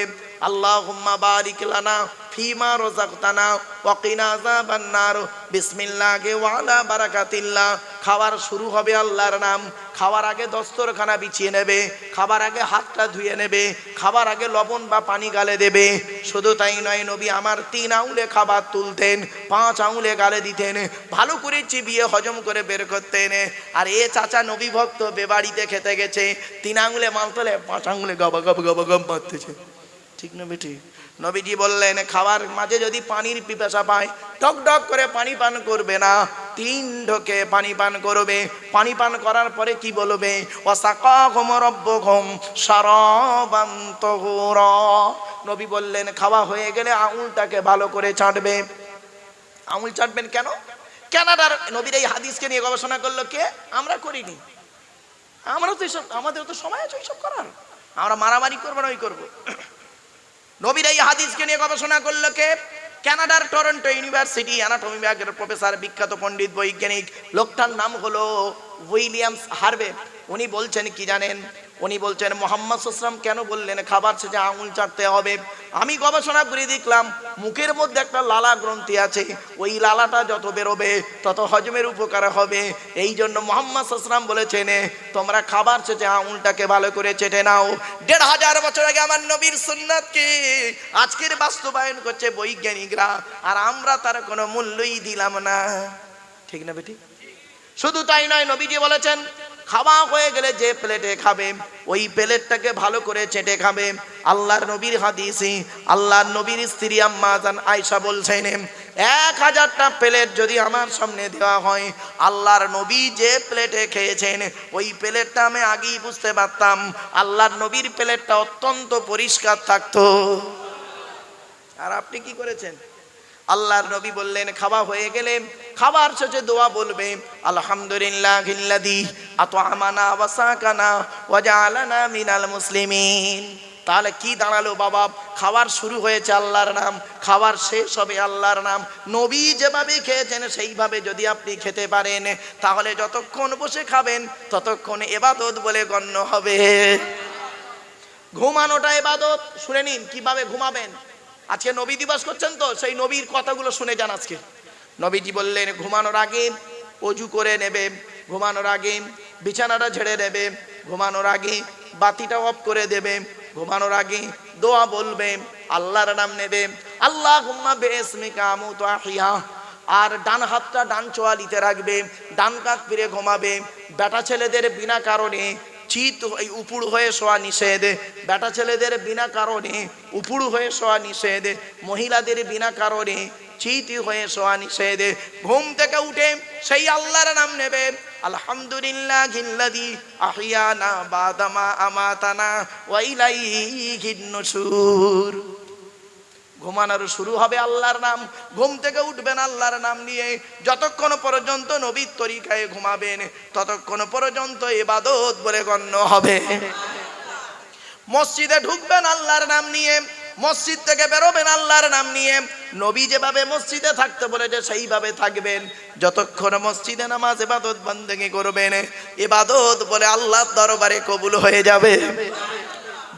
আল্লাহুম্মা বারিক লানা ফিমা রাযাকতানা ওয়া কিনা আযাবান নার বিসমিল্লাহি ওয়া আলা বারাকাতিল্লাহ। খাবার শুরু হবে আল্লাহর নাম। খাওয়ার আগে দস্তরখানা বিছিয়ে নেবে, খাবার আগে হাতটা ধুয়ে নেবে, খাবার আগে লবণ বা পানি গালে দেবে। শুধু তাই নয়, নবী আমার 3 আঙুলে খাবার তুলতেন, 5 আঙুলে গালে দিতেন, ভালো করে চিবিয়ে হজম করে বের করতেন। আর এ চাচা নবী ভক্ত বেবাড়িতে খেতে গেছে, 3 আঙুলে মাল তোলে, 5 আঙুলে গবা গব গবা গব মারতেছে। ঠিক না বেটি? নবীজি বললেন খাবার মাঝে যদি পানির পিপাসা পায় টক টক করে পানি পান করবে না, 3 ঢোকে পানি পান করবে। পানি পান করার পরে কি বলবে? ওয়াসাকাকুম রাব্বুকুম শারাবান তাহুরা। নবী বললেন খাওয়া হয়ে গেলে আঙুলটাকে ভালো করে চাটবে। আঙুল চাটবেন কেন? কানাডার নবীর এই হাদিসকে নিয়ে গবেষণা করলো কে? আমরা করিনি। আমরা তো এইসব, আমাদের তো সময় আছে এইসব করার। আমরা মারামারি করবো না, ওই করবো। নবীর এই হাদিসকে নিয়ে গবেষণা করলো কে? কানাডার টরন্টো ইউনিভার্সিটি অ্যানাটমি বিভাগের প্রফেসর, বিখ্যাত পণ্ডিত বৈজ্ঞানিক। লোকটার নাম হলো উইলিয়ামস হার্ভে। উনি বলছেন কি জানেন? উনি বলছেন মুহাম্মদ সাল্লাল্লাহু আলাইহি ওয়াসাল্লাম কেন বললেন খাবার শেষে আঙুল চাটতে হবে? আমি গবেষণা করে দেখলাম মুখের মধ্যে একটা লালা গ্রন্থি আছে, ওই লালাটা যত বেরোবে তত হজমের উপকার হবে। এই জন্য মুহাম্মদ সাল্লাল্লাহু আলাইহি ওয়াসাল্লাম বলেছেন তোমরা খাবার শেষে আঙুলটাকে ভালো করে চেটে নাও। 1500 বছর আগে আমার নবীর সুন্নাতকে আজকের বাস্তবায়ন করছে বৈজ্ঞানিকরা, আর আমরা তার কোনো মূল্যই দিলাম না। ঠিক না বেটি? শুধু তাই নয়, নবীজি বলেছেন খাওয়া হয়ে গেলে যে প্লেটে খাবে ওই প্লেটটাকে ভালো করে চেটে খাবে। আল্লাহর নবীর হাদিসে আল্লাহর নবীর স্ত্রী আম্মা জান আয়েশা বলছেন 1000টা প্লেট যদি আমার সামনে দেওয়া হয়, আল্লাহর নবী যে প্লেটে খেয়েছেন ওই প্লেটটা আমি আগেই বুঝতে পারতাম আল্লাহর নবীর প্লেটটা অত্যন্ত পরিষ্কার থাকতো। আর আপনি কি করেছেন? আল্লাহর নবী বললেন খাওয়া হয়ে গেলে খাবার শেষে দোয়া বলবে আলহামদুলিল্লাহিল্লাযী আত'আমানা ওয়া সাকানা ওয়া জাআলানা মিনাল মুসলিমিন। তাহলে কি দাঁড়ালো বাবা? খাবার শুরু হয়েছে আল্লাহর নাম, খাবার শেষ হবে আল্লাহর নাম। নবী যেভাবে খেয়েছেন সেইভাবে যদি আপনি খেতে পারেন তাহলে যতক্ষণ বসে খাবেন ততক্ষণ ইবাদত বলে গণ্য হবে। ঘুমানোটা ইবাদত। শুনে নিন কিভাবে ঘুমাবেন। আজকে নবী দিবস করছেন তো, সেই নবীর কথাগুলো শুনে যান। আজকে নবীজি বললেন ঘুমানোর আগে অজু করে নেবে, ঘুমানোর আগে বিছানাটা ঝেড়ে নেবে, ঘুমানোর আগে বাতিটা অফ করে দেবে, ঘুমানোর আগে দোয়া বলবে, আল্লাহর নাম নেবে, আল্লাহুম্মা বিইসমিকা আমুতু আহিয়া। আর ডান হাতটা ডান চোয়ালিতে রাখবে, ডান কাত ফিরে ঘুমাবে। বেটা ছেলেদের বিনা কারণে চিত উপুড় হয়ে শোয়া নিষেধ। বেটা ছেলেদের বিনা কারণে উপুড় হয়ে শোয়া নিষেধ। মহিলাদের বিনা কারণে চিতি হয়ে শোয়া নিষেধ। ঘুম থেকে উঠে সেই আল্লাহর নাম নেবে, আলহামদুলিল্লাহিল্লাযী আহিয়ানা বাদামা আমাতানা ওয়া ইলাইহিন নুশুর। ঘুমানোর শুরু হবে আল্লাহর নাম, ঘুম থেকে উঠবেন আল্লাহর নাম নিয়ে। যতক্ষণ পর্যন্ত নবীর তরিকায় ঘুমাবেন ততক্ষণ পর্যন্ত ইবাদত বলে গণ্য হবে। মসজিদে ঢুকবেন আল্লাহর নাম নিয়ে, মসজিদ থেকে বেরোবেন আল্লাহর নাম নিয়ে। নবী যেভাবে মসজিদে থাকতে বলেছে সেইভাবে থাকবেন। যতক্ষণ মসজিদে নামাজ ইবাদত বন্দেগী করবেন, ইবাদত বলে আল্লাহর দরবারে কবুল হয়ে যাবে।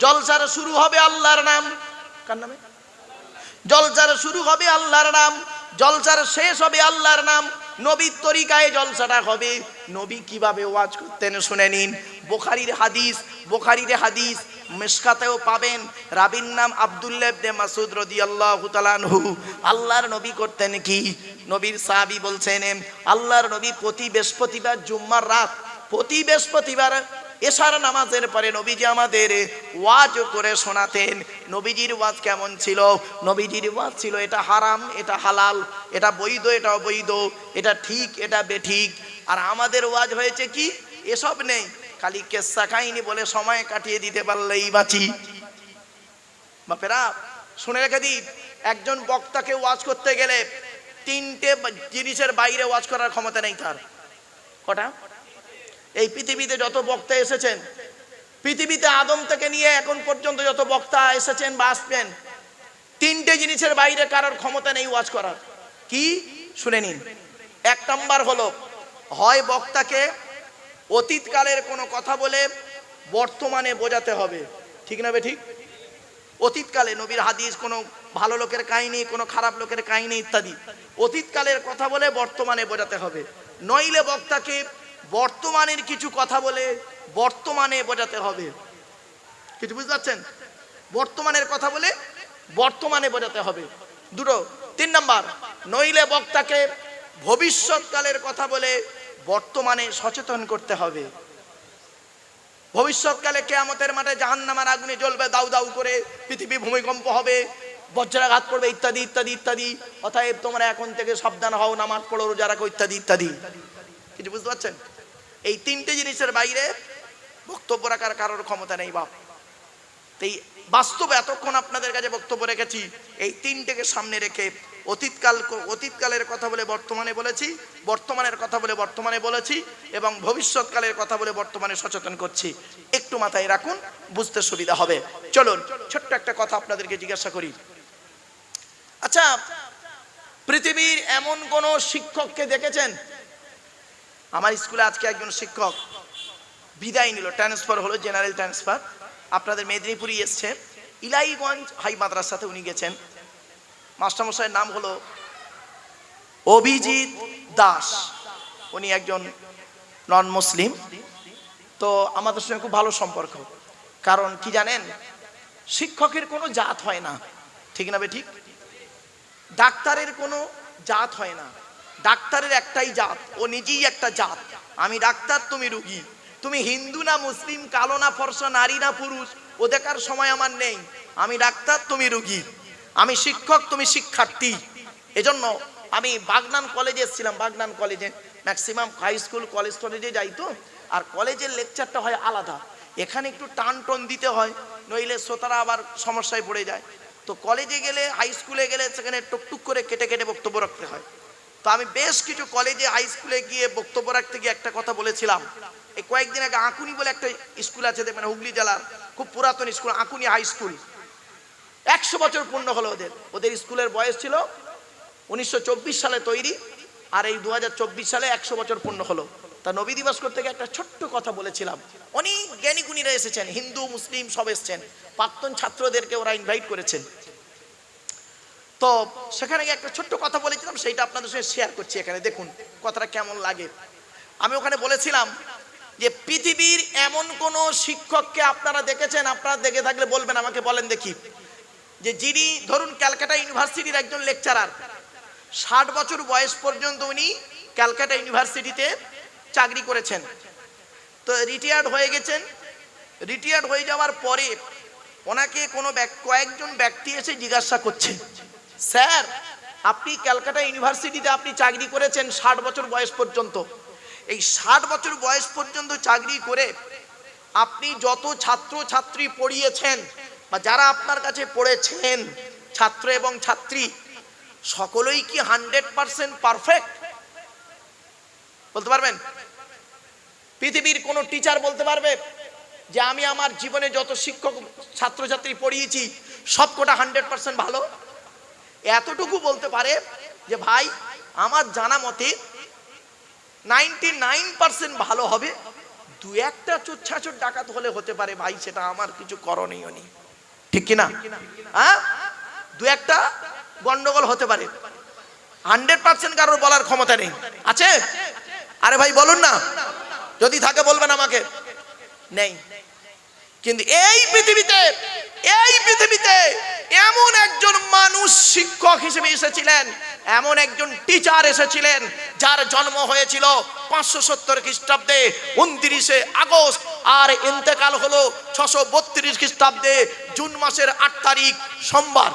জলসার শুরু হবে আল্লাহর নাম। কার নামে? জলসার শুরু হবে আল্লাহর নাম, জলসার শেষ হবে আল্লাহর নাম। নবীর তরিকায় জলসাটা হবে। নবী কিভাবে ওয়াজ করতেন শুনে নিন। বুখারীর হাদিস মিশকাতেও পাবেন। রাবীর নাম আব্দুল্লাহ ইবনে মাসউদ রাদিয়াল্লাহু তাআলা আনহু। আল্লাহর নবী করতেন কি? নবীর সাহাবী বলছেন আল্লাহর নবী প্রতি বৃহস্পতিবার জুম্মার রাত, প্রতি বৃহস্পতিবার এশার নামাজের পরে নবীজি আমাদের ওয়াজ করে শোনাতেন। নবীজির ওয়াজ কেমন ছিল? নবীজির ওয়াজ ছিল এটা হারাম, এটা হালাল, এটা বৈধ, এটা অবৈধ, এটা ঠিক, এটা বেঠিক। আর আমাদের ওয়াজ হয়েছে কি? এসব নেই, খালি কেসা কাহিনী বলে সময় কাটিয়ে দিতে পারলেই বাঁচি। বাপেরা শুনে রেখে দিন, একজন বক্তাকে ওয়াজ করতে গেলে 3টে জিনিসের বাইরে ওয়াজ করার ক্ষমতা নেই তার। কটা? এই পৃথিবীতে যত বক্তা এসেছেন, পৃথিবীতে আদম থেকে নিয়ে এখন পর্যন্ত যত বক্তা এসেছেন বা আসবেন, 3টে জিনিসের বাইরে কারোর ক্ষমতা নেই ওয়াজ করার। কি? শুনে নিন। 1 নাম্বার হলো, হয় বক্তাকে অতীত কালের কোনো কথা বলে বর্তমানে বোঝাতে হবে। ঠিক না বে ঠিক? অতীতকালে নবীর হাদিস, কোনো ভালো লোকের কাহিনী, কোনো খারাপ লোকের কাহিনী ইত্যাদি। অতীতকালের কথা বলে বর্তমানে বোঝাতে হবে, নইলে বক্তাকে বর্তমানের কিছু কথা বলে বর্তমানে বোঝাতে হবে। কিছু বুঝতে পারছেন? বর্তমানের কথা বলে বর্তমানে বোঝাতে হবে, দুটো। 3 নাম্বার, নইলে বক্তাকে ভবিষ্যৎকালের কথা বলে বর্তমানে সচেতন করতে হবে। ভবিষ্যৎকালে কিয়ামতের মাঠে জাহান্নামের আগুনে জ্বলবে দাউ দাউ করে, পৃথিবী ভূমিকম্প হবে, বজ্রাঘাত করবে, ইত্যাদি ইত্যাদি ইত্যাদি। অতএব তোমরা এখন থেকে সাবধান হও, নামাজ পড়ো, রোজা রাখো, ইত্যাদি ইত্যাদি। কিছু বুঝতে পারছেন? এই 3টে জিনিসের বাইরে বক্তব্য রাখার কারোর ক্ষমতা নেই বাপ। এই বাস্তবে এতক্ষণ আপনাদের কাছে বক্তব্য রেখেছি, এই 3টেকে সামনে রেখে অতীতকালের কথা বলে বর্তমানে বলেছি, বর্তমানের কথা বলে বর্তমানে বলেছি, এবং ভবিষ্যৎকালের কথা বলে বর্তমানে সচেতন করছি। একটু মাথায় রাখুন, বুঝতে সুবিধা হবে। চলুন ছোট্ট একটা কথা আপনাদেরকে জিজ্ঞাসা করি। আচ্ছা, পৃথিবীর এমন কোন শিক্ষককে দেখেছেন? আমার স্কুলে আজকে একজন শিক্ষক বিদায় নিল, ট্রান্সফার হলো, জেনারেল ট্রান্সফার, আপনাদের মেদিনীপুরই এসছে, ইলাইগঞ্জ হাই মাদ্রাসাতে উনি গেছেন। মাস্টারমশাইয়ের নাম হলো অভিজিৎ দাস। উনি একজন নন মুসলিম। তো আমাদের সঙ্গে খুব ভালো সম্পর্ক। কারণ কি জানেন, শিক্ষকের কোনো জাত হয় না, ঠিক না বে ঠিক? ডাক্তারের কোনো জাত হয় না, ডাক্তারের একটাই জাত, ও নিজেই একটা জাত। আমি ডাক্তার, তুমি রুগী। তুমি হিন্দু না মুসলিম, কালো না ফর্সা, নারী না পুরুষ, ও দেখার সময় আমার নেই। আমি ডাক্তার, তুমি রুগী। আমি শিক্ষক, তুমি শিক্ষার্থী। এজন্য আমি বাগনান কলেজে এসেছিলাম। বাগনান কলেজে ম্যাক্সিমাম হাই স্কুল কলেজ টলেজে যাই, তো আর কলেজের লেকচারটা হয় আলাদা। এখানে একটু টান টন দিতে হয়, নইলে শ্রোতারা আবার সমস্যায় পড়ে যায়। তো কলেজে গেলে, হাই স্কুলে গেলে সেখানে টুকটুক করে কেটে কেটে বক্তব্য রাখতে হয়। তো আমি বেশ কিছু কলেজে, হাই স্কুলে গিয়ে বক্তব্য রাখতে গিয়ে একটা কথা বলেছিলাম। এই কয়েকদিন আগে আকুনি বলে একটা স্কুল আছে, মানে হুগলি জেলার খুব পুরাতন স্কুল, আকুনি হাই স্কুল। 100 বছর পূর্ণ হলো ওদের। ওদের স্কুলের বয়স ছিল 1924 সালে তৈরি, আর এই 2024 সালে 100 বছর পূর্ণ হলো। তা নবী দিবস করতে গিয়ে একটা ছোট্ট কথা বলেছিলাম। অনেক জ্ঞানী গুণীরা এসেছেন, হিন্দু মুসলিম সব এসেছেন, প্রাক্তন ছাত্রদেরকে ওরা ইনভাইট করেছেন। তো সেখানে গিয়ে একটা ছোট্ট কথা বলেছিলাম, সেইটা আপনাদের সঙ্গে শেয়ার করছি এখানে, দেখুন কথাটা কেমন লাগে। আমি ওখানে বলেছিলাম যে পৃথিবীর এমন কোন শিক্ষককে আপনারা দেখেছেন? আপনারা দেখে থাকলে বলবেন, আমাকে বলেন দেখি। যে যিনি ধরুন ক্যালকাটা ইউনিভার্সিটির একজন লেকচারার, 60 বছর বয়স পর্যন্ত উনি ক্যালকাটা ইউনিভার্সিটিতে চাকরি করেছেন। তো রিটায়ার্ড হয়ে গেছেন। রিটায়ার্ড হয়ে যাওয়ার পরে ওনাকে কোনো কয়েকজন ব্যক্তি এসে জিজ্ঞাসা করছে, স্যার আপনি ক্যালকাটা ইউনিভার্সিটিতে আপনি চাকরি করেছেন 60 বছর বয়স পর্যন্ত। এই 60 বছর বয়স পর্যন্ত চাকরি করে আপনি যত ছাত্র ছাত্রী পড়িয়েছেন, বা যারা আপনার কাছে পড়েছেন, ছাত্র এবং ছাত্রী, সকলেই কি 100% পারফেক্ট? বলতে পারবেন? পৃথিবীর কোন টিচার বলতে পারবে যে আমি আমার জীবনে যত শিক্ষক ছাত্রছাত্রী পড়িয়েছি সবকটা 100% ভালো? এতটুকু বলতে পারে যে ভাই আমার জানা মতে 99% ভালো হবে, 2-1টা চোর ডাকাত হলে হতে পারে ভাই, সেটা আমার কিছু করণীয় নেই, ঠিক কিনা? হ্যাঁ, 2-1টা গন্ডগোল হতে পারে, 100% কারোর বলার ক্ষমতা নেই। আছে? আরে ভাই বলুন না, যদি থাকে বলবেন আমাকে। নেই। কিন্তু এই পৃথিবীতে এমন একজন মানুষ শিক্ষক হিসেবে এসেছিলেন, এমন একজন টিচার এসেছিলেন, যার জন্ম হয়েছিল 570 খ্রিস্টাব্দে 29শে আগস্ট, আর ইন্তেকাল হলো 632 খ্রিস্টাব্দে জুন মাসের 8 তারিখ সোমবার।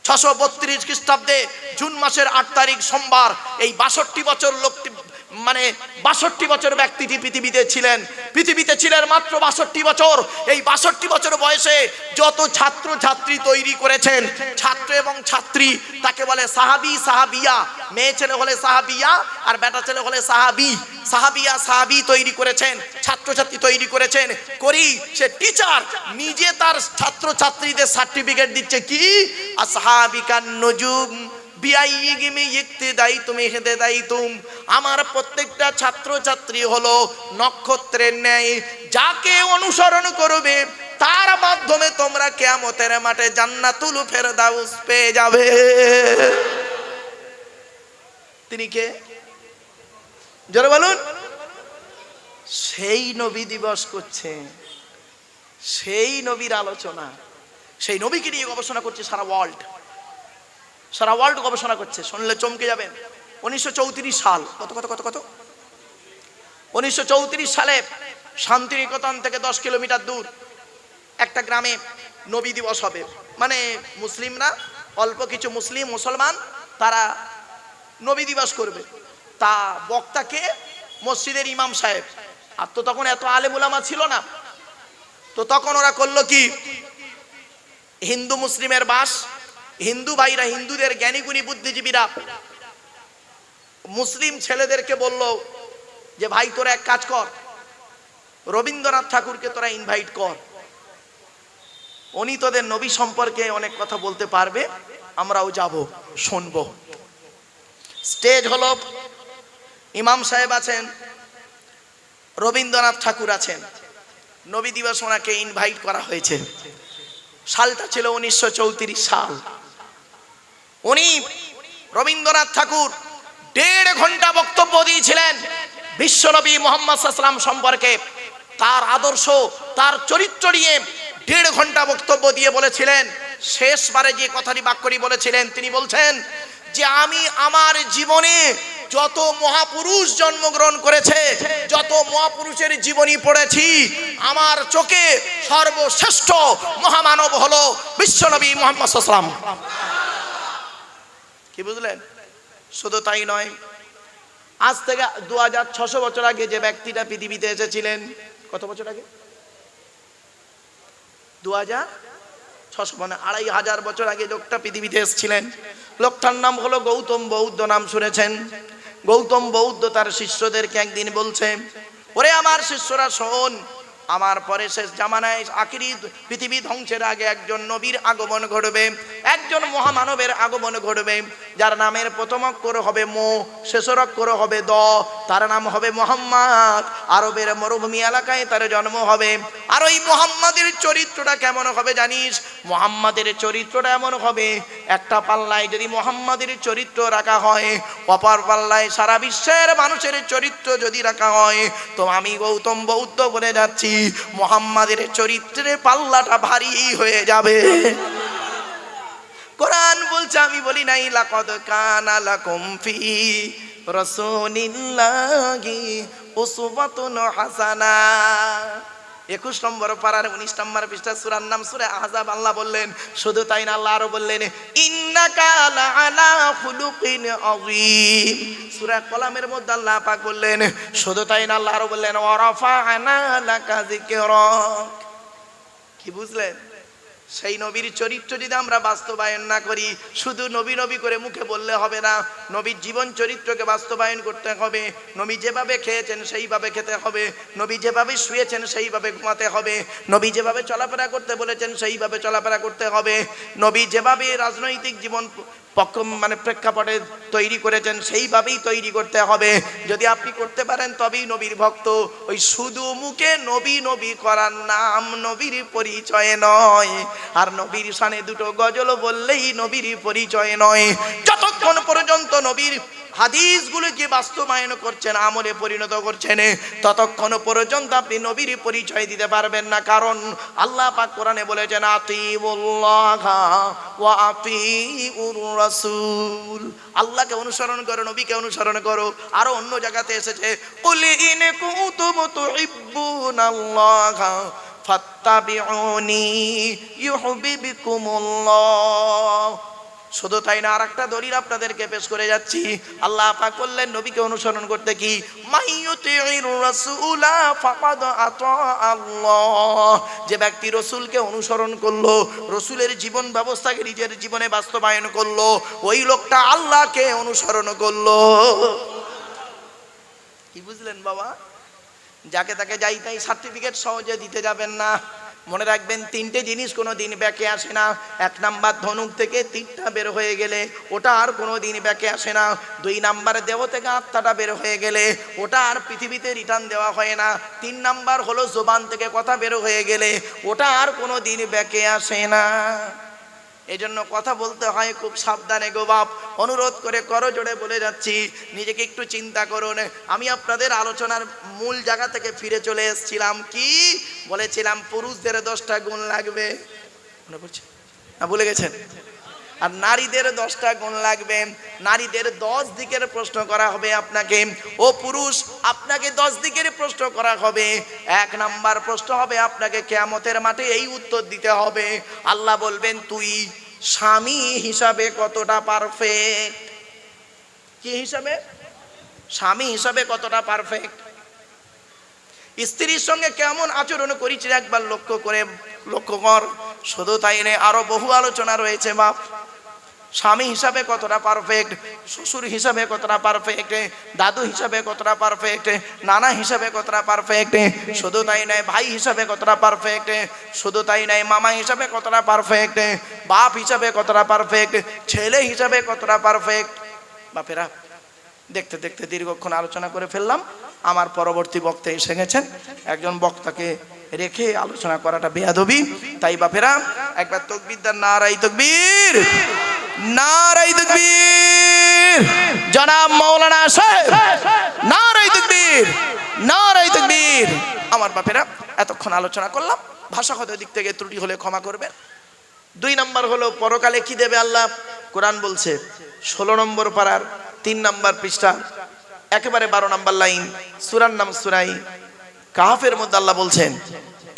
632 খ্রিস্টাব্দে জুন মাসের 8 তারিখ সোমবার। এই 62 বছর লোকটি, মানে 62 বছর ব্যক্তিটি পৃথিবীতে ছিলেন মাত্র 62 বছর। এই 62 বছর বয়সে যত ছাত্র ছাত্রী তৈরি করেছেন, ছাত্র এবং ছাত্রী, তাকে বলে সাহাবী সাহাবিয়া। মেয়ে ছেলে হলে সাহাবিয়া, আর বেটা ছেলে হলে সাহাবী। সাহাবিয়া সাহাবী তৈরি করেছেন, ছাত্রছাত্রী তৈরি করেছেন। সে টিচার নিজে তার ছাত্র ছাত্রীদের সার্টিফিকেট দিচ্ছে কি, আসহাবিকান নুজুম আমার প্রত্যেকটা ছাত্র ছাত্রী হলো নক্ষত্রের ন্যায়, যাকে অনুসরণ করবে তার মাধ্যমে তোমরা কিয়ামতের মাঠে জান্নাতুল ফেরদাউস পেয়ে যাবে। তিনি কে? জোরে বলুন। সেই নবী দিবস করছে, সেই নবীর আলোচনা, সেই নবীকে নিয়ে গবেষণা করছে সারা ওয়ার্ল্ড গবেষণা করছে। শুনলে চমকে যাবেন। 1934 সাল, কত 1934 সালে শান্তিনিকেতন থেকে 10 কিলোমিটার দূর একটা গ্রামে নবী দিবস হবে। মানে মুসলিমরা, অল্প কিছু মুসলমান তারা নবী দিবস করবে। তা বক্তাকে মসজিদের ইমাম সাহেব। আর তো তখন এত আলেম উলামা ছিল না, তো তখন ওরা করলো কি, হিন্দু মুসলিমের বাস, হিন্দু ভাইরা, হিন্দুদের জ্ঞানীগুণী বুদ্ধিজীবীরা মুসলিম ছেলেদেরকে বলল যে ভাই তোরা এক কাজ কর, রবীন্দ্রনাথ ঠাকুরকে তোরা ইনভাইট কর, উনি তোদের নবী সম্পর্কে অনেক কথা বলতে পারবে, আমরাও যাব শুনবো। স্টেজ হলো, ইমাম সাহেব আছেন, রবীন্দ্রনাথ ঠাকুর আছেন। নবী দিবস ওনাকে ইনভাইট করা হয়েছে। সালটা ছিল 1934 সাল। উনি রবীন্দ্রনাথ ঠাকুর 1.5 ঘন্টা বক্তব্য দিয়েছিলেন বিশ্বনবী মুহাম্মদ সাল্লাল্লাহু আলাইহি ওয়াসাল্লাম সম্পর্কে, তার আদর্শ, তার চরিত্র নিয়ে 1.5 ঘন্টা বক্তব্য দিয়ে বলেছিলেন, শেষবারে যে কথাটি বাক্যটি বলেছিলেন, তিনি বলছেন যে আমি আমার জীবনে যত মহাপুরুষ জন্মগ্রহণ করেছে, যত মহাপুরুষের জীবনী পড়েছি, আমার চোখে সর্বশ্রেষ্ঠ মহামানব হলো বিশ্বনবী মুহাম্মদ সাল্লাল্লাহু আলাইহি ওয়াসাল্লাম। কি বুঝলেন? শুধু তাই নয়, আজ থেকে 2600 বছর আগে যে ব্যক্তিটা পৃথিবীতে এসেছিলেন, কত বছর আগে? 2600, মানে 2500 বছর আগে লোকটা পৃথিবীতে এসেছিলেন। লোকটার নাম হলো গৌতম বৌদ্ধ। নাম শুনেছেন? গৌতম বৌদ্ধ তার শিষ্যদেরকে একদিন বলছে, ওরে আমার শিষ্যরা শোন, আমার পরে শেষ জামানায় আখিরি পৃথিবী ধ্বংসের আগে একজন নবীর আগমন ঘটবে, একজন মহামানবের আগমন ঘটবে, যার নামের প্রথম অক্ষর হবে মো, শেষের অক্ষর হবে দ, তার নাম হবে মুহাম্মদ। আরবের মরুভূমি এলাকায় তার জন্ম হবে। আর ওই মুহাম্মাদের চরিত্রটা কেমন হবে জানিস? মুহাম্মাদের চরিত্রটা এমন হবে, একটা পাল্লায় যদি মুহাম্মাদের চরিত্র রাখা হয়, অপর পাল্লায় সারা বিশ্বের মানুষের চরিত্র যদি রাখা হয়, তো আমি গৌতম বৌদ্ধ বলে যাচ্ছি মুহাম্মাদের চরিত্রের পাল্লাটা ভারী হয়ে যাবে। কোরআন বলছে, আমি বলি নাই, লাকাদ কানা লাকুম ফি রাসূলিল্লাহি উসওয়াতুন হাসানা। 21 নম্বর পারার 19 নম্বর পৃষ্ঠা, সূরার নাম সূরা আহজাব। আল্লাহ বললেন, শুধু তাই না, আল্লাহ আরো বললেন, ইন্নাকা লাআলা খুলুকিন আযীম। সূরা কলামের মধ্যে আল্লাহ পাক বললেন, শুধু তাই না, আল্লাহ আরো বললেন, ওয়া রাফা'না লাকা যিকরাক। কি বুঝলেন? সেই নবীর চরিত্র যদি আমরা বাস্তবায়ন না করি, শুধু নবী নবী করে মুখে বললে হবে না, নবীর জীবন চরিত্রকে বাস্তবায়ন করতে হবে। নবী যেভাবে খেয়েছেন সেইভাবে খেতে হবে, নবী যেভাবে শুয়েছেন সেইভাবে ঘুমাতে হবে, নবী যেভাবে চলাফেরা করতে বলেছেন সেইভাবে চলাফেরা করতে হবে, নবী যেভাবে রাজনৈতিক জীবন প্রেক্ষাপটে তৈরি করেছেন সেইভাবেই তৈরি করতে হবে। যদি আপনি করতে পারেন তবেই নবীর ভক্ত। ওই শুধু মুখে নবী নবী করার নাম নবীর পরিচয় নয়। আর নবীর শানে দুটো গজল বললেই নবীর পরিচয় নয়। যতক্ষণ পর্যন্ত নবীর হাদিসগুলোকে বাস্তবায়ন করছেন, আমলে পরিণত করছেন, ততক্ষণ পর্যন্ত আপনি নবীর পরিচয় দিতে পারবেন না। কারণ আল্লাহ পাক কোরআনে বলেছেন, আতিউল্লাহা ওয়া আতিউর রাসূল। আল্লাহকে অনুসরণ করো, নবীকে অনুসরণ করো। আরো অন্য জায়গাতে এসেছে, কুল ইন কুনতুম তুহিব্বুনাল্লাহা ফাত্তাবিউনি ইউহিব্বুকুমুল্লাহ। শুধু তাই না, আরেকটা দলিল আপনাদেরকে পেশ করে যাচ্ছি। আল্লাহ পাক বললেন নবীকে অনুসরণ করতে কি, মাইয়ুতিউর রাসূলা ফাকাদ আতা আল্লাহ। যে ব্যক্তি রাসূলকে অনুসরণ করলো, রাসূলের জীবন ব্যবস্থাকে নিজের জীবনে বাস্তবায়ন করলো, ওই লোকটা আল্লাহকে অনুসরণ করলো। কি বুঝলেন বাবা? যাকে তাকে যাই তাই সার্টিফিকেট সহজে দিতে যাবেন না। মনে রাখবেন, তিনটে জিনিস কোনো দিন ব্যাকে আসে না। এক নাম্বার, ধনুক থেকে তীরটা বের হয়ে গেলে ওটা আর কোনো দিন ব্যাকে আসে না। দুই নাম্বার, দেহ থেকে আত্মাটা বের হয়ে গেলে ওটা আর পৃথিবীতে রিটার্ন দেওয়া হয় না। তিন নাম্বার হলো জবান থেকে কথা বের হয়ে গেলে ওটা আর কোনো দিন ব্যাকে আসে না। এজন্য কথা বলতে হয় খুব সাবধানে গো বাপ। অনুরোধ করে করজোড়ে বলে যাচ্ছি, নিজেকে একটু চিন্তা করুন। আমি আপনাদের আলোচনার মূল জায়গা থেকে ফিরে চলে এসেছিলাম। কি বলেছিলাম? পুরুষদের 10টা গুণ লাগবে, মনে পড়ছে না? ভুলে গেছেন? আর নারীদের 10টা গুণ লাগবে। নারীদের 10 দিকের প্রশ্ন করা হবে আপনাকে। ও পুরুষ, আপনাকে 10 দিকের প্রশ্ন করা হবে। 1 নাম্বার প্রশ্ন হবে আপনাকে কিয়ামতের মাঠে এই উত্তর দিতে হবে। আল্লাহ বলবেন, তুই স্বামী হিসাবে কতটা পারফেক্ট? কি হিসাবে? স্বামী হিসাবে কতটা পারফেক্ট? স্ত্রীর সঙ্গে কেমন আচরণ করেছিস একবার লক্ষ্য কর। শুধু তাই নয়, আরো বহু আলোচনা রয়েছে বাপ। স্বামী হিসাবে কতটা পারফেক্ট, শ্বশুর হিসাবে কতটা পারফেক্ট, দাদু হিসাবে কতটা পারফেক্ট, নানা হিসাবে কতটা পারফেক্ট। শুধু তাই নয়, ভাই হিসাবে কতটা পারফেক্ট। শুধু তাই নয়, মামা হিসাবে কতটা পারফেক্ট, বাপ হিসাবে কতটা পারফেক্ট, ছেলে হিসাবে কতটা পারফেক্ট। বাপেরা, দেখতে দেখতে দীর্ঘক্ষণ আলোচনা করে ফেললাম। আমার পরবর্তী বক্তা এসে গেছেন। একজন বক্তাকে রেখে আলোচনা করাটা বেয়াদবি। তাই বাপেরা, একবার তাকবীর দেন, নারায়ে তাকবীর, নারায়ে তাকবীর। জনাব মাওলানা সাহেব, নারায়ে তাকবীর, নারায়ে তাকবীর। আমার বাপেরা, এতক্ষণ আলোচনা করলাম, ভাষাগত দিক থেকে ত্রুটি হলে ক্ষমা করবেন। 2 নাম্বার হলো পরকালে কি দেবে আল্লাহ। কোরআন বলছে 16 নম্বর পারার 3 নাম্বার পৃষ্ঠা, একেবারে 12 নাম্বার লাইন, সূরার নাম সূরা কাহফের মধ্যে আল্লাহ বলছেন,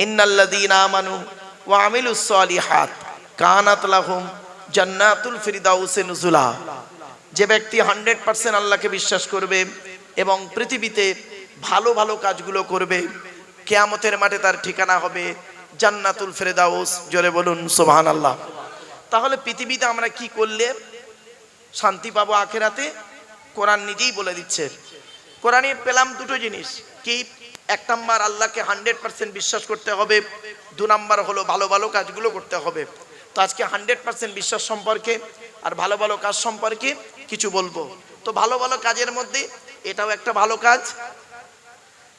ইন্নাল্লাযীনা আমানু ওয়া আমিলুস সালিহাত কানাত লাহুম জান্নাতুল ফিরদাউসে নুজুলা। যে ব্যক্তি 100% আল্লাহকে বিশ্বাস করবে এবং পৃথিবীতে ভালো ভালো কাজগুলো করবে, কিয়ামতের মাঠে তার ঠিকানা হবে জান্নাতুল ফিরদাউস। জোরে বলুন সুবহানাল্লাহ। তাহলে পৃথিবীতে আমরা কি করলে শান্তি পাবো আখেরাতে? কোরআন নিজেই বলে দিচ্ছে। কোরআনে পেলাম 2টো জিনিস। কি? 1 নাম্বার, আল্লাহকে 100% বিশ্বাস করতে হবে। 2 নাম্বার হলো ভালো ভালো কাজগুলো করতে হবে। তো আজকে 100% বিশ্বাস সম্পর্কে আর ভালো ভালো কাজ সম্পর্কে কিছু বলবো। তো ভালো ভালো কাজের মধ্যে এটাও একটা ভালো কাজ,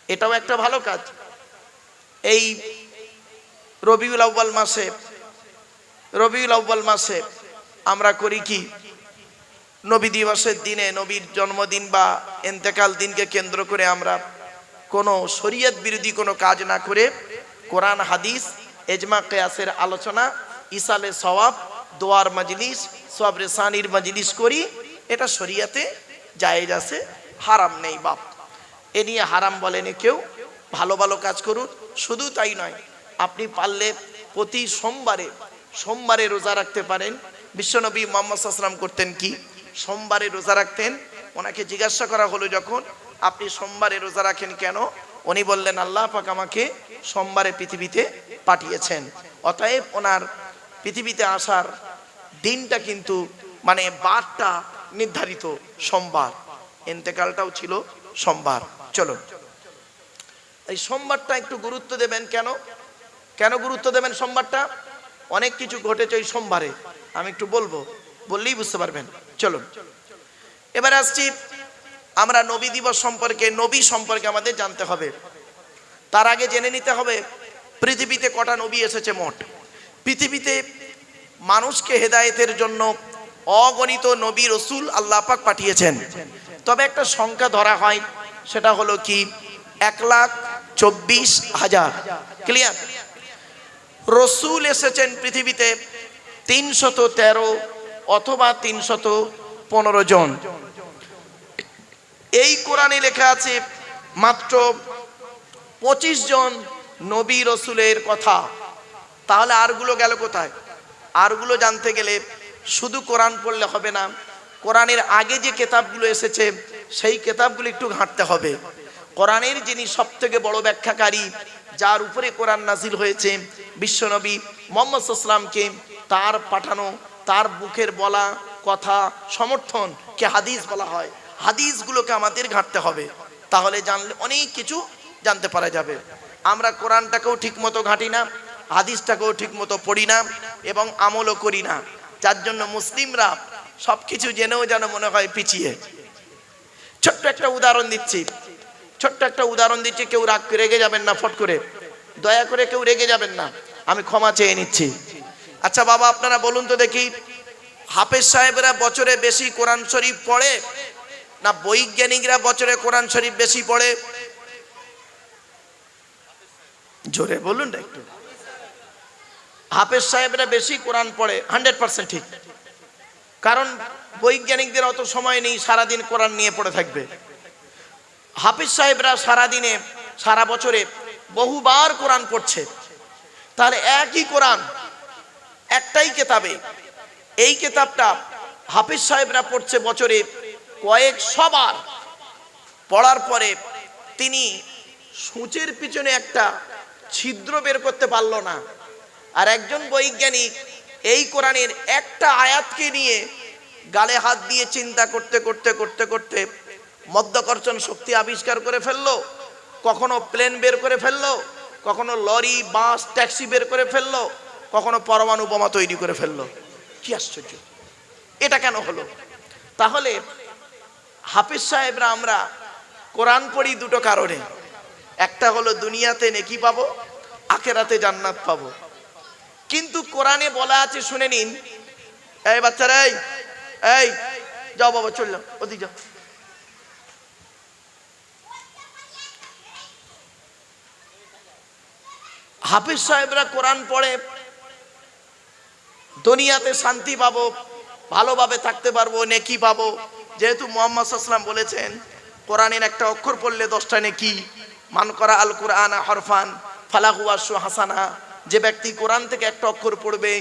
এটাও একটা ভালো কাজ। এই রবিউল আউয়াল মাসে আমরা করি কি? নবী দিবসের দিনে, নবীর জন্মদিন বা ইন্তেকাল দিনকে কেন্দ্র করে আমরা কোনো শরীয়ত বিরোধী কোনো কাজ না করে কোরআন হাদিস ইজমা কিয়াসের আলোচনা, ইসালে সওয়াব, দোয়ার মজলিস, সবরে সানির মজলিস করি। এটা শরীয়তে জায়েজ আছে, হারাম নেই বাপ। এ নিয়ে হারাম বলেনি কেউ। ভালো ভালো কাজ করুন। শুধু তাই নয়, আপনি পারলে প্রতি সোমবারে রোজা রাখতে পারেন। বিশ্বনবী মুহাম্মদ সাল্লাল্লাহু আলাইহি ওয়াসাল্লাম করতেন কি? সোমবারে রোজা রাখতেন। ওনাকে জিজ্ঞাসা করা হলো যখন, আপনি সোমবারে রোজা রাখেন কেন? উনি বললেন, আল্লাহ পাক আমাকে সোমবারে পৃথিবীতে পাঠিয়েছেন। অতএব ওনার পৃথিবীতে আসার দিনটা কিন্তু মানে বারটা নির্ধারিত সোমবার, ইন্তেকালটাও ছিল সোমবার। চলো, এই সোমবারটা একটু গুরুত্ব দেবেন। কেন গুরুত্ব দেবেন সোমবারটা? অনেক কিছু ঘটেছে ওই সোমবারে, আমি একটু বলবো, বললেই বুঝতে পারবেন। চলুন এবার আসছি, আমরা নবী দিবস সম্পর্কে, নবী সম্পর্কে আমাদের জানতে হবে। তার আগে জেনে নিতে হবে পৃথিবীতে কটা নবী এসেছে মোট। পৃথিবীতে মানুষকে হেদায়েতের জন্য অগণিত নবী রসুল আল্লাহ পাক পাঠিয়েছেন। তবে একটা সংখ্যা ধরা হয়, সেটা হলো কি? 1,24,000। ক্লিয়ার? রসুল এসেছেন পৃথিবীতে 313 অথবা 315 জন। এই কোরআনে লেখা আছে মাত্র 25 জন নবী রসুলের কথা। তাহলে আরগুলো গেল কোথায়? আরগুলো জানতে গেলে শুধু কোরআন পড়লে হবে না, কোরআনের আগে যে কিতাবগুলো এসেছে সেই কিতাবগুলো একটু ঘাঁটতে হবে। কোরআনের যিনি সবথেকে বড় ব্যাখ্যাকারী, যার উপরে কোরআন নাজিল হয়েছে, বিশ্বনবী মুহাম্মদ সাল্লাল্লাহু আলাইহি ওয়াসাল্লামকে, তার পাঠানো, তার বুকের বলা কথা সমর্থন কে হাদিস বলা হয়। হাদিসগুলোকে আমাদের ঘাঁটতে হবে, তাহলে জানলে অনেক কিছু জানতে পারা যাবে। আমরা কোরআনটাকেও ঠিক মতো ঘাঁটি না, হাদিসটাকেও ঠিক মতো পড়ি না এবং আমলও করি না, যার জন্য মুসলিমরা সবকিছু জেনেও যেন মনে হয় পিছিয়ে। ছোট্ট একটা উদাহরণ দিচ্ছি, কেউ রেগে যাবেন না, ফট করে দয়া করে কেউ রেগে যাবেন না, আমি ক্ষমা চেয়ে নিচ্ছি। আচ্ছা বাবা, আপনারা বলুন তো দেখি, হাফেজ সাহেবরা বছরে বেশি কোরআন শরীফ পড়ে না বৈজ্ঞানিকরা বছরে কোরআন শরীফ বেশি পড়ে? জোরে বলুন না একটু। হাফেজ সাহেবরা বেশি কোরআন পড়ে, 100% ঠিক। কারণ বৈজ্ঞানিকদের অত সময় নেই সারাদিন কোরআন নিয়ে পড়ে থাকবে। হাফেজ সাহেবরা সারাদিনে, সারা বছরে বহুবার কোরআন পড়ছে। তাহলে একই কোরআন, একটাই কেতাবে, এই কেতাবটা হাফেজ সাহেবরা পড়ছে বছরে কয়েকশো বার। পড়ার পরে তিনি সূচের পিছনে একটা ছিদ্র বের করতে পারল না। আর একজন বৈজ্ঞানিক এই কোরআনের একটা আয়াতকে নিয়ে গালে হাত দিয়ে চিন্তা করতে করতে করতে করতে মধ্যাকর্ষণ শক্তি আবিষ্কার করে ফেললো, কখনো প্লেন বের করে ফেললো, কখনো লরি, বাস, ট্যাক্সি বের করে ফেললো, কখনো পরমাণু বোমা তৈরি করে ফেললো। কি আশ্চর্য! এটা কেন হলো? তাহলে হাফেজ সাহেবরা আমরা কোরআন পড়ি দুটো কারণে। একটা হলো দুনিয়াতে নেকি পাবো, আখেরাতে জান্নাত পাবো। কিন্তু কোরআনে বলা আছে, শুনে নিন, এই বাচ্চারা, এই যাও বাবা, চল যাও, ওদিকে যাও। হাফেজ সাহেবরা কোরআন পড়ে দুনিয়াতে শান্তি পাবো, ভালোভাবে থাকতে পারবো, নেকি পাবো। যেহেতু মুহাম্মদ সাল্লাল্লাহু আলাইহি ওয়াসাল্লাম বলেছেন কোরআনের একটা অক্ষর পড়লে 10টা নেকি, মান করা আল কোরআন হরফান ফালাহু আশরু হাসানা, যে ব্যক্তি কোরআন থেকে একটা অক্ষর পড়বে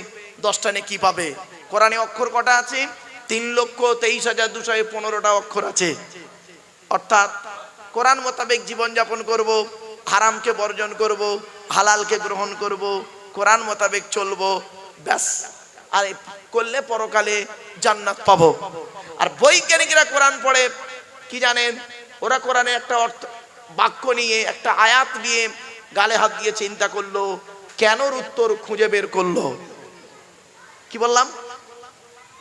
10টা নেকি পাবে। কোরআনে অক্ষর কটা আছে? 3,23,215টা অক্ষর আছে। অর্থাৎ কোরআন মোতাবেক জীবনযাপন করব, হারামকে বর্জন করব, হালালকে গ্রহণ করব, কোরআন মোতাবেক চলবো, ব্যাস। আর করলে পরকালে জান্নাত পাবো। আর বৈজ্ঞানিকরা কোরআন পড়ে কি জানেন? ওরা কোরআনে একটা অর্থ বাক্য নিয়ে, একটা আয়াত নিয়ে গালে হাত দিয়ে চিন্তা করলো, কেনর উত্তর খুঁজে বের করলো। কি বললাম?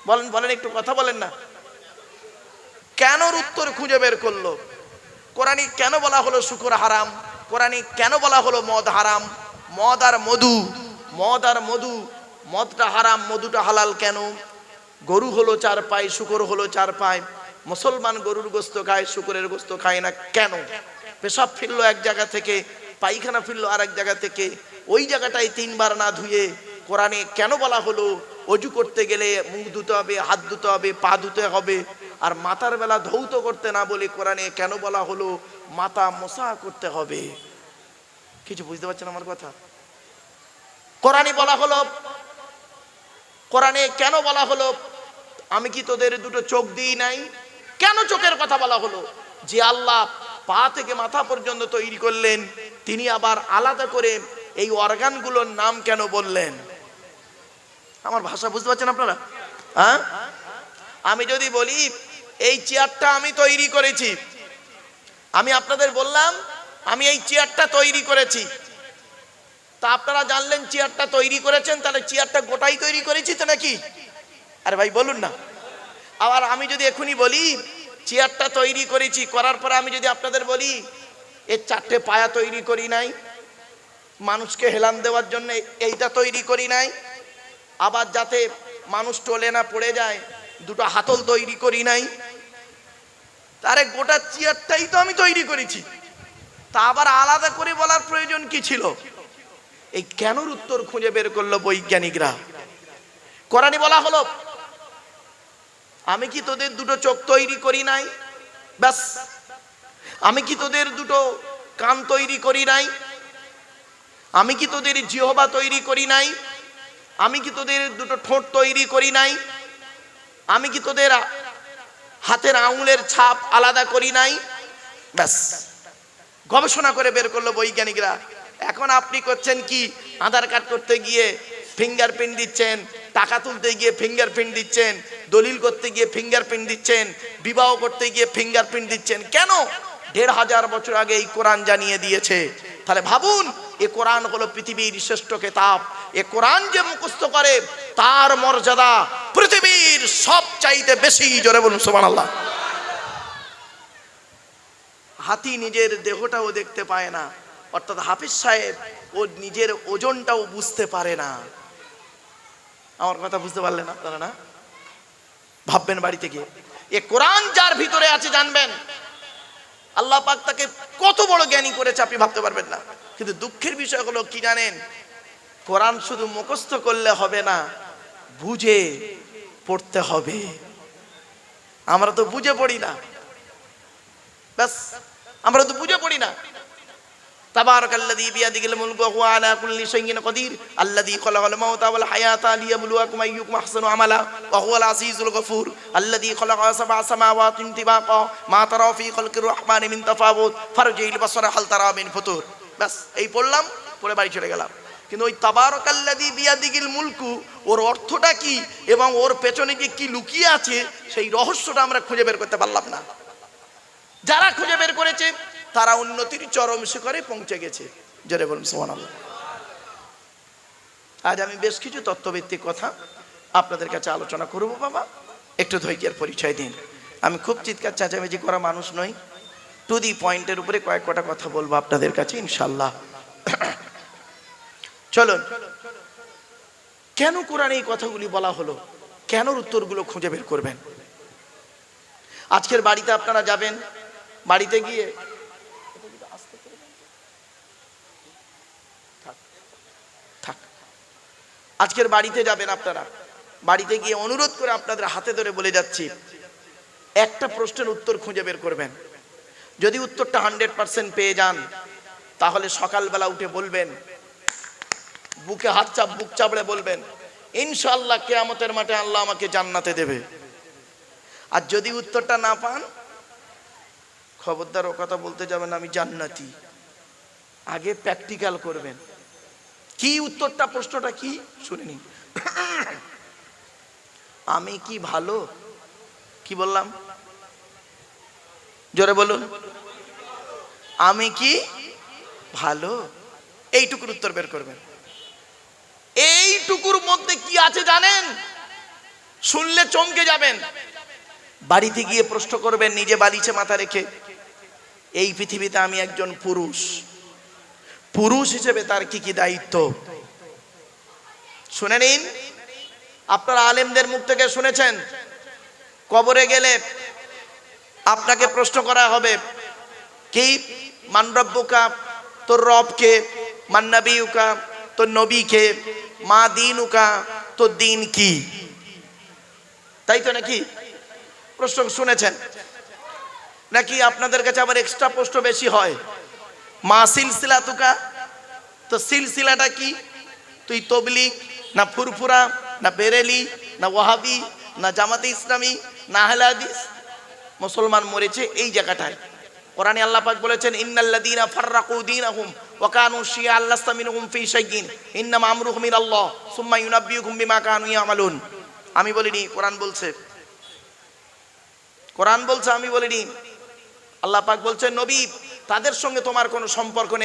বলেন বলেন, একটু কথা বলেন না। কেনর উত্তর খুঁজে বের করলো। কোরআনে কেন বলা হলো শুকর হারাম? কোরআনে কেন বলা হলো মদ হারাম? মদ আর মধু, মদটা হারাম, মধুটা হালাল কেন? গরু হলো 4 পায়ে, শুকর হলো 4 পায়ে। মুসলমান গরুর গোস্ত খায়, শুকরের গোস্ত খায় না কেন? পেশাব ফিরলো এক জায়গা থেকে, পায়খানা ফিরলো আর এক জায়গা থেকে, ওই জায়গাটাই 3 বার না ধুয়ে কোরআনে কেন বলা হলো অজু করতে গেলে মুখ ধুতে হবে, হাত ধুতে হবে, পা ধুতে হবে? আর মাথার বেলা ধৌত করতে না বলে কোরআনে কেন বলা হলো মাথা মোসা করতে হবে? কিছু বুঝতে পারছেন আমার কথা? কোরআনে বলা হলো, কোরআনে কেন বলা হলো আমি কি তোদের দুটো চোখ দিই নাই? কেন চোখের কথা বলা হলো? যে আল্লাহ পা থেকে মাথা পর্যন্ত তৈরি করলেন, তিনি আবার আলাদা করে এই অর্গানগুলোর নাম কেন বললেন? আমার ভাষা বুঝতে পারছেন আপনারা? হ্যাঁ, আমি যদি বলি এই চেয়ারটা আমি তৈরি করেছি, আমি আপনাদের বললাম আমি এই চেয়ারটা তৈরি করেছি, তা আপনারা জানলেন চেয়ারটা তৈরি করেছেন, তাহলে চেয়ারটা গোটাই তৈরি করেছি তো নাকি? আরে ভাই বলুন না। আবার আমি যদি এখনই বলি চেয়ারটা তৈরি করেছি, করার পরে আমি যদি আপনাদের বলি এর 4টে পায়া তৈরি করি নাই, মানুষকে হেলান দেওয়ার জন্য এইটা তৈরি করি নাই, আবার যাতে মানুষ টলে না পড়ে যায় 2টো হাতল তৈরি করি নাই, তারে গোটা চেয়ারটাই তো আমি তৈরি করেছি, তা আবার আলাদা করে বলার প্রয়োজন কি ছিল? এই কেনর উত্তর খুঁজে বের করলো বৈজ্ঞানিকরা। কোরআনে বলা হলো আমি কি তোদের 2টো চোখ তৈরি করি নাই? ব্যাস। আমি কি তোদের 2টো কান তৈরি করি নাই? আমি কি তোদের জিহ্বা তৈরি করি নাই? আমি কি তোদের 2টো ঠোঁট তৈরি করি নাই? আমি কি তোদের হাতের আঙুলের ছাপ আলাদা করি নাই? ব্যাস। গবেষণা করে বের করলো বৈজ্ঞানিকরা। এখন আপনি করছেন কি? আধার কার্ড করতে গিয়ে ফিঙ্গারপ্রিন্ট দিচ্ছেন, টাকা তুলতে গিয়ে ফিঙ্গারপ্রিন্ট দিচ্ছেন, দলিল করতে গিয়ে ফিঙ্গারপ্রিন্ট দিচ্ছেন, বিবাহ করতে গিয়ে ফিঙ্গারপ্রিন্ট দিচ্ছেন। কেন? 1500 বছর আগে এই কোরআন জানিয়ে দিয়েছে। তাহলে ভাবুন এ কোরআন হলো পৃথিবীর শ্রেষ্ঠ কিতাব। এ কোরআন যে মুখস্থ করে তার মর্যাদা পৃথিবীর সব চাইতে বেশি। জোরে বলুন সুবহানাল্লাহ। হাতি নিজের দেহটাও দেখতে পায় না, অর্থাৎ হাফিজ সাহেব ও নিজের ওজনটাও বুঝতে পারে না। আমার কথা বুঝতে পারলেন আপনারা না? ভাববেন বাড়িতে গিয়ে, এ কোরআন যার ভিতরে আছে জানবেন আল্লাহ পাক তাকে কত বড় জ্ঞানী করেছে আপনি ভাবতে পারবেন না। কিন্তু দুঃখের বিষয় হলো কি জানেন, কোরআন শুধু মুখস্থ করলে হবে না, বুঝে পড়তে হবে। আমরা তো বুঝে পড়ি না, ব্যাস আমরা তো বুঝে পড়ি না। তাবারাকাল্লাযী বিয়াদিহিল মুলকু ওয়া হুয়া আলা কুল্লি শাইইন কাদির আল্লাযী খালাকাল মাউতা ওয়াল হায়াতা লিয়াবলুয়াকুম আইয়ুকুম আহসানু আমালা ওয়া হুয়াল আজিজুল গফুর আল্লাযী খালাকা সাবআ সামাওয়াতিন তিবাকা মা তারা ফি খালকির রহমানি মিন তাফাউত ফারজিল বাসারা হাল তারা মিন ফুতুর। ব্যাস এই পড়লাম, পড়ে বাড়ি চলে গেলাম। কিন্তু ওই তাবারাকাল্লাযী বিয়াদিহিল মুলকু ওর অর্থটা কি এবং ওর পেছনে যে কি লুকিয়ে আছে সেই রহস্যটা আমরা খুঁজে বের করতে পারলাম না। যারা খুঁজে বের করেছে তারা উন্নতির চরম শিখরে পৌঁছে গেছে। জোরে বলুন সুবহানাল্লাহ। আজ আমি বেশ কিছু তত্ত্বভিত্তিক কথা আপনাদের কাছে আলোচনা করব। বাবা একটু ধৈর্যের পরিচয় দিন। আমি খুব চিৎকার চেঁচামেচি করা মানুষ নই, টু দি পয়েন্টের উপরে কয়েক কটা কথা বলবো আপনাদের কাছে ইনশাল্লাহ। চলুন, কেন কোরআনে এই কথাগুলি বলা হলো, কেন উত্তরগুলো খুঁজে বের করবেন। আজকের বাড়িতে আপনারা যাবেন, বাড়িতে গিয়ে আজকের বাড়িতে যাবেন আপনারা, বাড়িতে গিয়ে অনুরোধ করে আপনাদের হাতে ধরে বলে যাচ্ছি, একটা প্রশ্নের উত্তর খুঁজে বের করবেন। যদি উত্তরটা 100% পেয়ে যান তাহলে সকালবেলা উঠে বলবেন, বুকে বুক চাপড়ে বলবেন, ইনশাআল্লাহ কিয়ামতের মাঠে আল্লাহ আমাকে জান্নাতে দেবে। আর যদি উত্তরটা না পান, খবরদার ও কথা বলতে যাবেন আমি জান্নাতি। আগে প্র্যাকটিক্যাল করবেন। কি উত্তরটা, প্রশ্নটা কি শুনে নিন। আমি কি ভালো? কি বললাম? জোরে বলুন। আমি কি ভালো? এইটুকুর উত্তর বের করবেন। এইটুকুর মধ্যে কি আছে জানেন? শুনলে চমকে যাবেন। বাড়িতে গিয়ে প্রশ্ন করবেন নিজে বালিশে মাথা রেখে, এই পৃথিবীতে আমি একজন পুরুষ, পুরুষ হিসেবে তার কি কি দায়িত্ব শুনে নিন। আপনারা আলেমদের মুখ থেকে শুনেছেন, কবরে গেলে আপনাকে প্রশ্ন করা হবে, কি মান রব্বুকা, তোর রব কে, মান নবিয়ুকা, তোর নবী কে, মা দীনুকা, তোর দিন কি। তাই তো নাকি? প্রশ্ন শুনেছেন নাকি? আপনাদের কাছে আবার এক্সট্রা প্রশ্ন বেশি হয়, মা সিলসিলাতুকা, তো সিলসিলাটা কি? তুই তবলিগ না ফুরফুরা না বেরেলি না ওয়াহাবি না জামাতে ইসলামী না আহলে হাদিস? মুসলমান মরেছে এই জায়গাটায়। কোরআনে আল্লাহ পাক বলেছেন, ইন্নাল্লাযীনা ফাররাকু দীনাহুম ওয়া কানু শিয়া লাস্তা মিনহুম ফি শাইইন ইন্নামা আমরুহুম ইলাল্লাহ সুম্মা ইউনাব্বিউকুম বিমা কানু ইয়ামালুন। আমি বলিনি, কোরআন বলছে। কোরআন বলছে, আমি বলিনি। আল্লাহ পাক বলছেন, নবী তাদের সঙ্গে তোমার কোনো সম্পর্ক নেই।